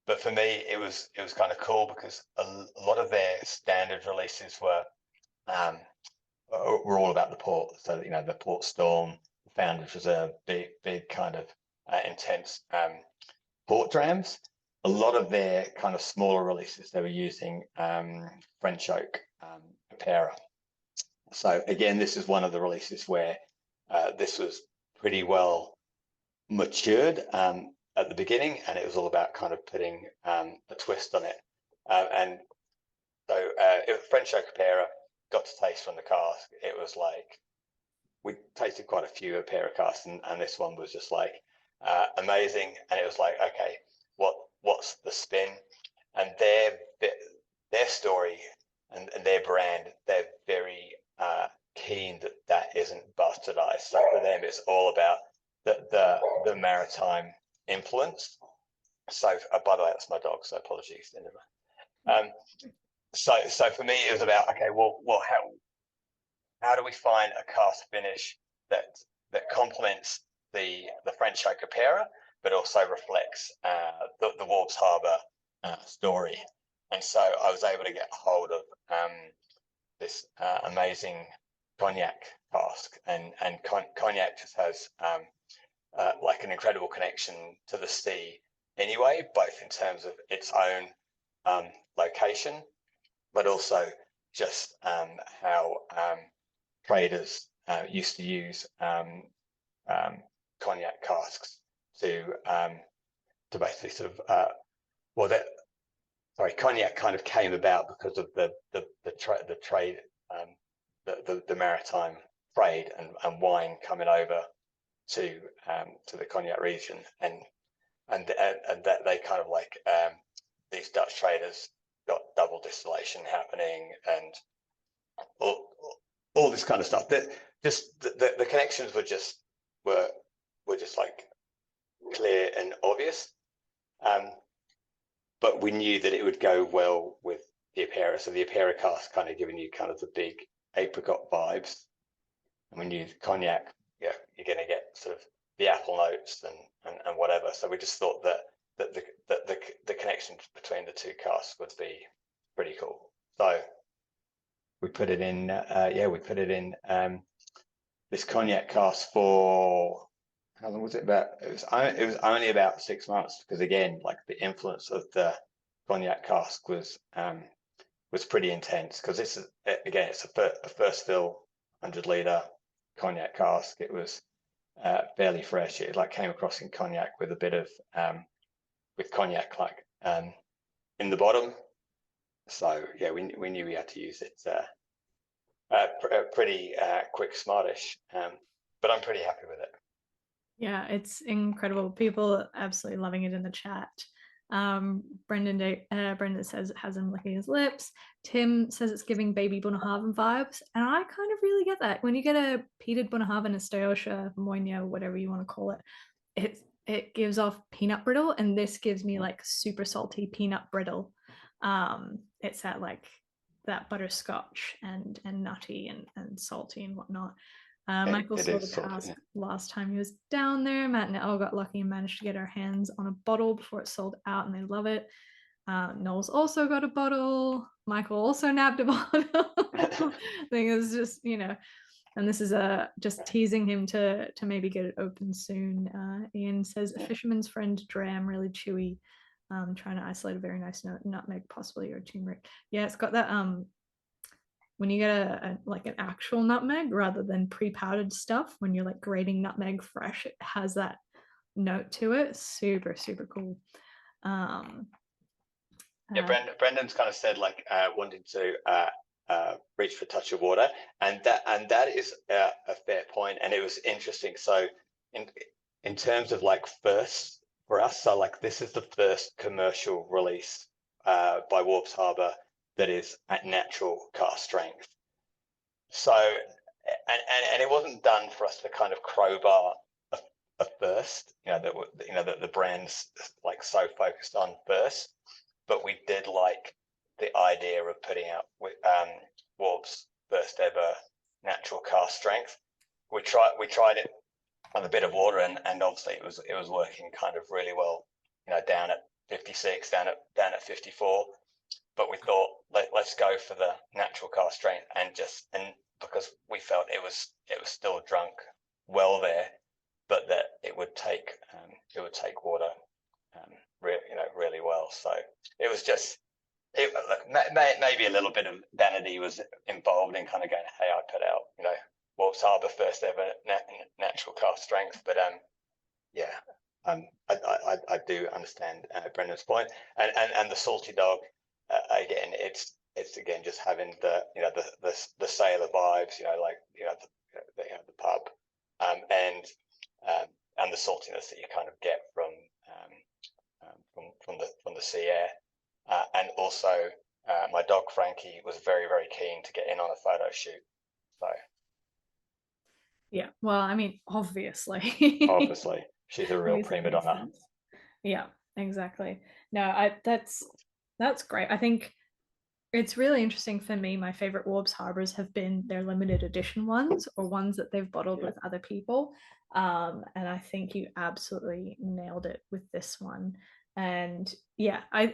But for me, it was kind of cool because a lot of their standard releases were all about the port. So, the Port Storm, Founders Reserve, big kind of intense port drams. A lot of their kind of smaller releases, they were using French oak Apera. So again, this is one of the releases where this was pretty well matured at the beginning, and it was all about kind of putting a twist on it. And so it was French oak Apera. Got to taste from the cask. It was like, we tasted quite a few Apera casks, and this one was just like amazing. And it was like, okay, what's the spin? And their story and their brand, they're very keen that isn't bastardized. So for them, it's all about the maritime influence. So by the way, that's my dog, so apologies. So for me, it was about, okay, well, how do we find a cask finish that complements the French oak Apera, but also reflects the Waubs Harbour story? And so I was able to get a hold of this amazing cognac cask, and cognac just has like an incredible connection to the sea anyway, both in terms of its own location, but also just how traders used to use cognac casks to basically sort of cognac kind of came about because of the trade, the maritime trade, and wine coming over to the cognac region, and that they kind of like these Dutch traders got double distillation happening, and all this kind of stuff. That just the connections were just like clear and obvious. But we knew that it would go well with the Apera. So the Apera cask kind of giving you kind of the big apricot vibes, and we knew the cognac, you're going to get sort of the apple notes and whatever. So we just thought that the connections between the two casks would be pretty cool. So we put it in. We put it in this cognac cask for, how long was it? It was only about 6 months, because again, like the influence of the cognac cask was pretty intense, because this is, again, it's a first fill 100-litre cognac cask. It was fairly fresh. It like came across in cognac with a bit of with cognac like in the bottom. So yeah, we knew we had to use it pretty quick, smartish, but I'm pretty happy with it. Yeah, it's incredible. People are absolutely loving it in the chat. Brendan says it has him licking his lips. Tim says it's giving baby Bunnahabhain vibes, and I kind of really get that. When you get a peated Bunnahabhain, a Stayosha, Moynia, whatever you want to call it, it gives off peanut brittle, and this gives me like super salty peanut brittle. It's that butterscotch and nutty and salty and whatnot. Michael saw the cask last time he was down there. Matt and Elle got lucky and managed to get our hands on a bottle before it sold out, and they love it. Noel's also got a bottle. Michael also nabbed a bottle. I think it was just, and this is just teasing him to maybe get it open soon. Ian says, a fisherman's friend dram, really chewy. Trying to isolate a very nice note, nutmeg possibly, or turmeric. Yeah, it's got that when you get like an actual nutmeg rather than pre-powdered stuff, when you're like grating nutmeg fresh, it has that note to it. Super, super cool. Brendan's kind of said like wanting to reach for a touch of water, and that is a fair point, and it was interesting. So in terms of like first for us, so like this is the first commercial release by Waubs Harbour that is at natural cask strength. So and it wasn't done for us to kind of crowbar a first, that the brand's like so focused on first, but we did like the idea of putting out with Waubs' first ever natural cask strength. We tried it on a bit of water, and obviously it was working kind of really well, down at 56, down at 54. But we thought let's go for the natural cask strength, and because we felt it was still drunk well there, but that it would take water really well. So it was just maybe a little bit of vanity was involved in kind of going, hey, I put out Waubs Harbour first ever natural cask strength, but I do understand Brendan's point, and the salty dog, again, it's again just having the sailor vibes, the pub, and the saltiness that you kind of get from the sea air, and also my dog Frankie was very, very keen to get in on a photo shoot. So yeah, well, I mean, obviously she's a real prima donna. Yeah, exactly. No, that's great. I think it's really interesting for me. My favorite Waubs Harbours have been their limited edition ones, or ones that they've bottled with other people. And I think you absolutely nailed it with this one. And yeah, I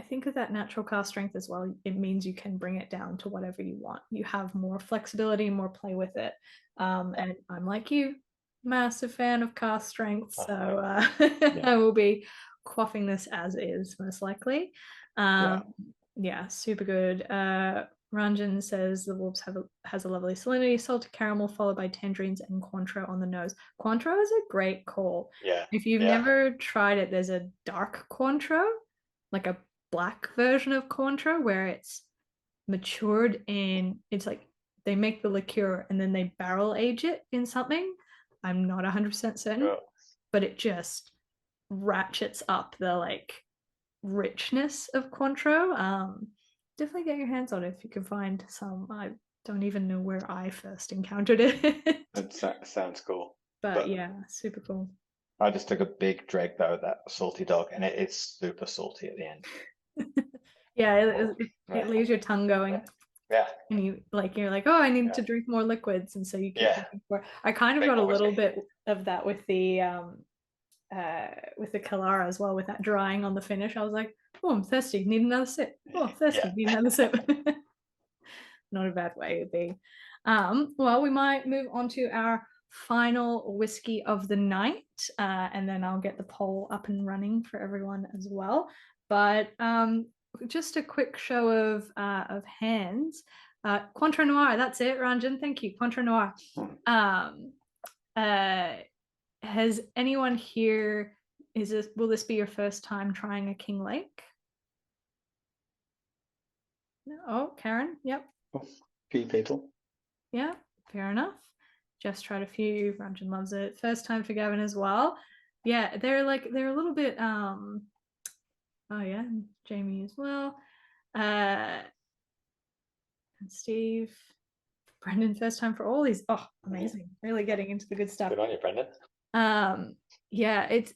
think of that natural cask strength as well. It means you can bring it down to whatever you want. You have more flexibility, more play with it. And I'm like you, massive fan of cask strength. So I will be quaffing this as is, most likely. Yeah, super good. Ranjan says the Waubs has a lovely salinity, salted caramel, followed by tangerines and Cointreau on the nose. Cointreau is a great call. Yeah. If you've never tried it, there's a dark Cointreau, like a black version of Cointreau, where it's matured in, it's like they make the liqueur and then they barrel age it in something. I'm not 100% certain, but it just ratchets up the like richness of Cointreau. Definitely get your hands on it if you can find some. I don't even know where I first encountered it. That sounds cool. But yeah, super cool. I just took a big drag though, that salty dog, and it's super salty at the end. Yeah, it leaves your tongue going. Yeah. And you're like, oh, I need to drink more liquids, and so you keep looking for. I kind of got a little bit of that with the Kalara as well, with that drying on the finish. I was like, oh, I'm thirsty, need another sip. Oh, thirsty, need another sip. Not a bad way to be. Well, we might move on to our final whiskey of the night, and then I'll get the poll up and running for everyone as well. But just a quick show of hands. Cointreau Noir, that's it, Ranjan. Thank you, Cointreau Noir. Has anyone here, will this be your first time trying a King Lake? Oh, Karen, yep. A few people. Yeah, fair enough. Just tried a few. Ranjan loves it. First time for Gavin as well. Yeah, they're a little bit oh yeah, Jamie as well. And Steve. Brendan, first time for all these. Oh, amazing. Really getting into the good stuff. Good on you, Brendan. Yeah, it's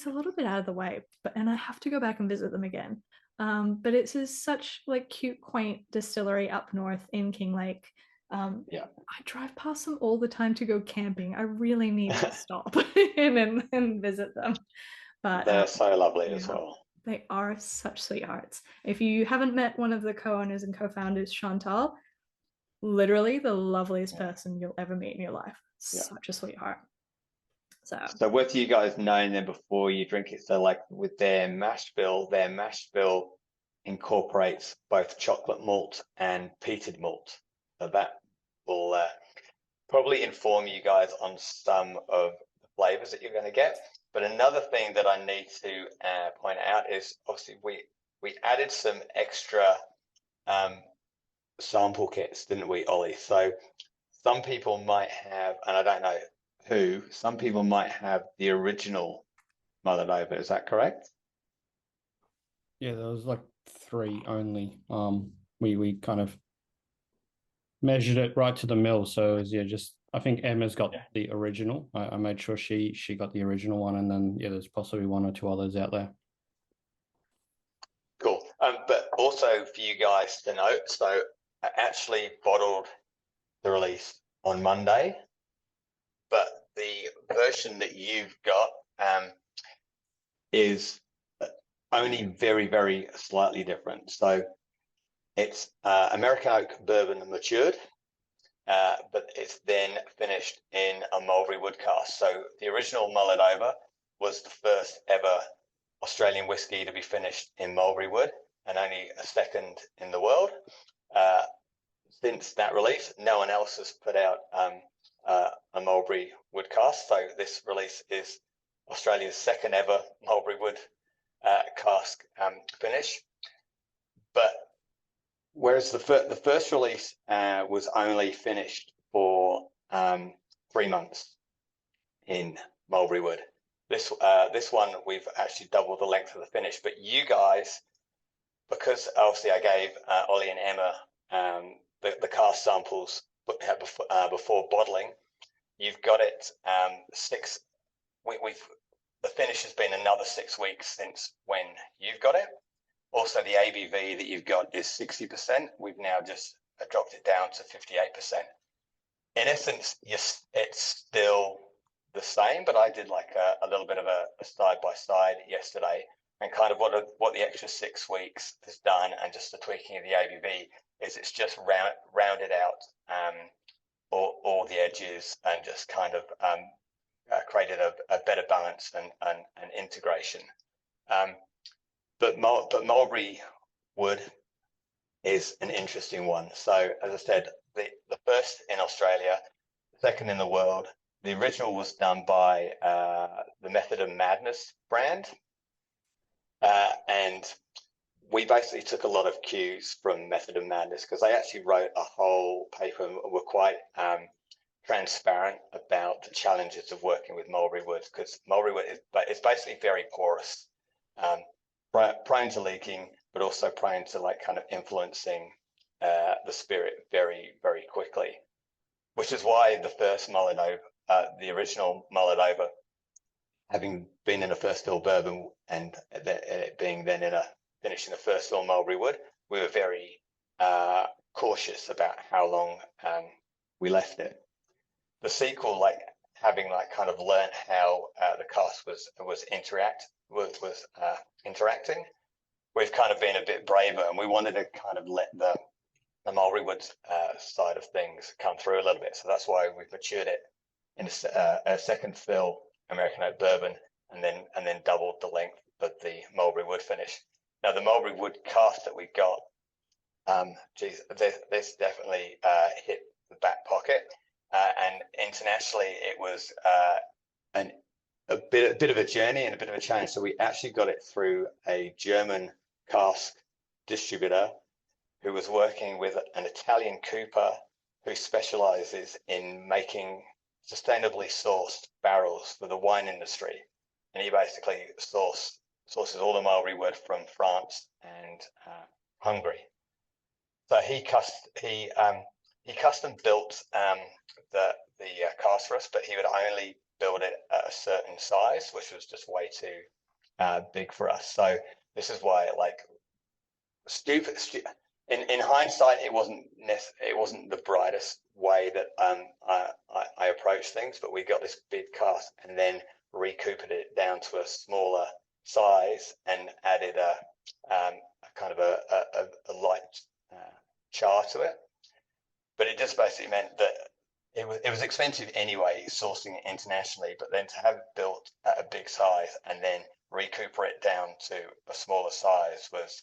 a little bit out of the way, and I have to go back and visit them again. But it's such like cute, quaint distillery up north in King Lake. I drive past them all the time to go camping. I really need to stop and visit them. But they're so lovely as well. They are such sweethearts. If you haven't met one of the co-owners and co-founders, Chantal, literally the loveliest person you'll ever meet in your life. Such a sweetheart. So with you guys knowing them before you drink it, so like with their mash bill incorporates both chocolate malt and peated malt. So that will probably inform you guys on some of the flavors that you're going to get. But another thing that I need to point out is obviously we added some extra sample kits, didn't we, Ollie? So some people might have, and I don't know who, some people might have the original Mother Nova. Is that correct? Yeah, there was like 3 only. We kind of measured it right to the mill. So yeah, just I think Emma's got Yeah. the original. I made sure she got the original one, and then yeah, there's possibly one or two others out there. Cool. But also for you guys to know, so I actually bottled the release on Monday, but the version that you've got is only very, very slightly different. So it's American oak bourbon matured, but it's then finished in a mulberry wood cask. So the original mullet over was the first ever Australian whiskey to be finished in mulberry wood, and only a second in the world. Since that release, no one else has put out a mulberry wood cask. So this release is Australia's second ever mulberry wood cask finish. But whereas the first release was only finished for 3 months in mulberry wood, this one we've actually doubled the length of the finish. But you guys, because obviously I gave Ollie and Emma the cask samples before bottling, you've got it the finish has been another 6 weeks since when you've got it. Also, the ABV that you've got is 60%. We've now just dropped it down to 58%. In essence, yes, it's still the same, but I did like a little bit of a side-by-side yesterday, and kind of what the extra 6 weeks has done, and just the tweaking of the ABV, is it's just rounded out all the edges, and just kind of created a better balance and integration. But mulberry wood is an interesting one. So as I said, the first in Australia, second in the world. The original was done by the Method of Madness brand, and we basically took a lot of cues from Method of Madness, because they actually wrote a whole paper and were quite transparent about the challenges of working with mulberry wood, because mulberry wood is basically very porous, prone to leaking, but also prone to like kind of influencing the spirit very, very quickly, which is why the first mullet over, the original mullet over, having been in a first fill bourbon and it being then finishing a first fill mulberry wood, we were very cautious about how long we left it. The sequel, like having like kind of learned how the cask was interacting, we've kind of been a bit braver, and we wanted to kind of let the mulberry wood side of things come through a little bit. So that's why we've matured it in a second fill American oak bourbon, and then doubled the length of the mulberry wood finish. Now the mulberry wood cask that we got, this definitely hit the back pocket, and internationally it was a bit of a journey and a bit of a challenge. So we actually got it through a German cask distributor who was working with an Italian cooper who specializes in making sustainably sourced barrels for the wine industry. And he basically sources all the mulberry wood from France and Hungary. So he custom built the cask for us, but he would only build it at a certain size, which was just way too big for us. So this is why, like, stupid. In hindsight, it wasn't the brightest way that I approached things, but we got this big cask and then recouped it down to a smaller size and added a kind of a light char to it. But it just basically meant that it was expensive anyway, sourcing it internationally, but then to have it built at a big size and then recuperate it down to a smaller size was,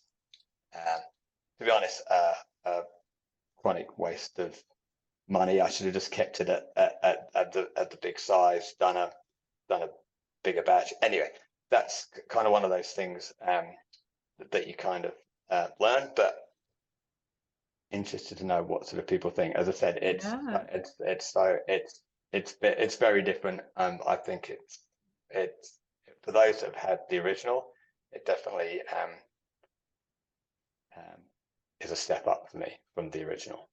to be honest, a chronic waste of money. I should have just kept it at the big size, done a bigger batch. Anyway, that's kind of one of those things that you kind of learn, but interested to know what sort of people think. As I said, it's very different. I think it's for those that have had the original, it definitely is a step up for me from the original.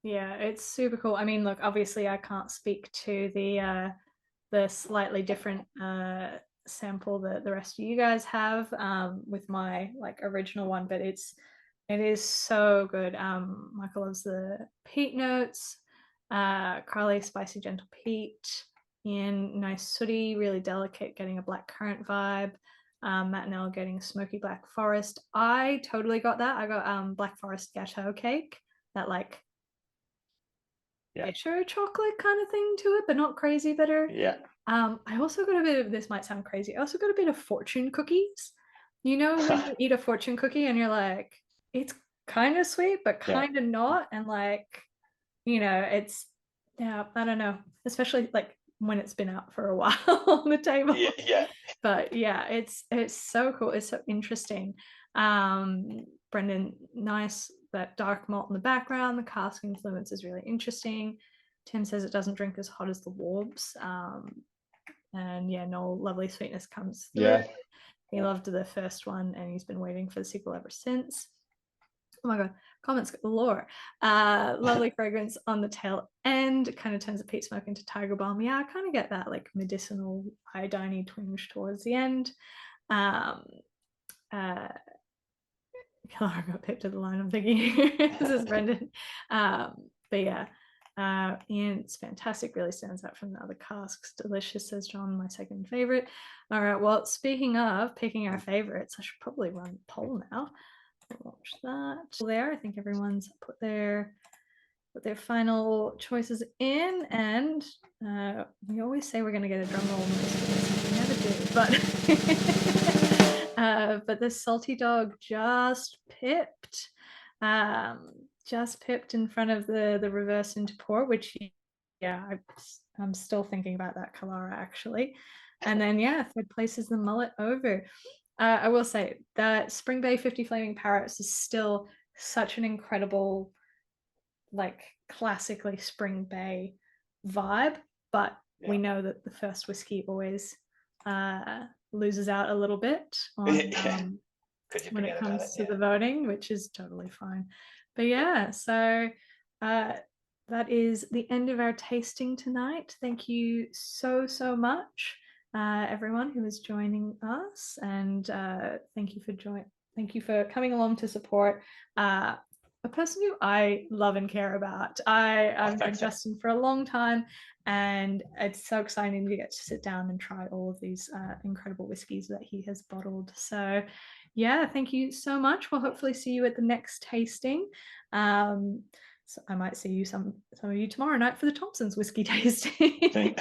Yeah, it's super cool. I mean, look, obviously I can't speak to the slightly different sample that the rest of you guys have with my like original one, but it is so good. Michael loves the peat notes, Carly spicy gentle peat, Ian nice sooty, really delicate, getting a black currant vibe. Matt and Elle getting smoky black forest. I totally got that. I got black forest gâteau cake, that like bitter chocolate kind of thing to it, but not crazy bitter. Yeah. I also got a bit of, this might sound crazy, I also got a bit of fortune cookies. You know, when you eat a fortune cookie and you're like, it's kind of sweet, but kind of not. And like, you know, it's, yeah, I don't know, especially like when it's been out for a while on the table. Yeah. But yeah, it's so cool. It's so interesting. Brendan, nice, that dark malt in the background. The cask influence is really interesting. Tim says it doesn't drink as hot as the Waubs. And yeah, no, lovely sweetness comes through. Yeah. He loved the first one and he's been waiting for the sequel ever since. Oh my god, comments galore. Lovely fragrance on the tail end, kind of turns the peat smoke into tiger balm. Yeah, I kind of get that like medicinal iodine twinge towards the end. Clara got picked to the line. I'm thinking this is Brendan. But yeah, Ian, it's fantastic, really stands out from the other casks. Delicious, says John, my second favorite. All right, well, speaking of picking our favorites, I should probably run the poll now. Watch that there. I think everyone's put their final choices in, and we always say we're going to get a drum roll on this, we never do, but the salty dog just pipped in front of the reverse into pour, which yeah, I'm still thinking about that, Kalara, actually. And then yeah, third place is the mullet over. I will say that Spring Bay 50 Flaming Parrots is still such an incredible, like classically Spring Bay vibe, but we know that the first whiskey always loses out a little bit on when it comes to the voting, which is totally fine. But yeah, so that is the end of our tasting tonight. Thank you so much, everyone who is joining us, and thank you for coming along to support a person who I love and care about. I've known Justin for a long time, and it's so exciting to get to sit down and try all of these incredible whiskies that he has bottled. So yeah, thank you so much. We'll hopefully see you at the next tasting. So I might see you some of you tomorrow night for the Thompson's whiskey tasting.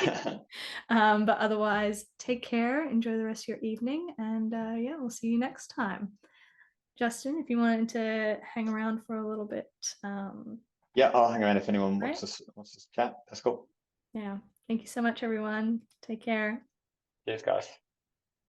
But otherwise, take care, enjoy the rest of your evening, and yeah, we'll see you next time. Justin, if you wanted to hang around for a little bit. Yeah, I'll hang around if anyone wants to chat. That's cool. Yeah. Thank you so much, everyone. Take care. Cheers, guys.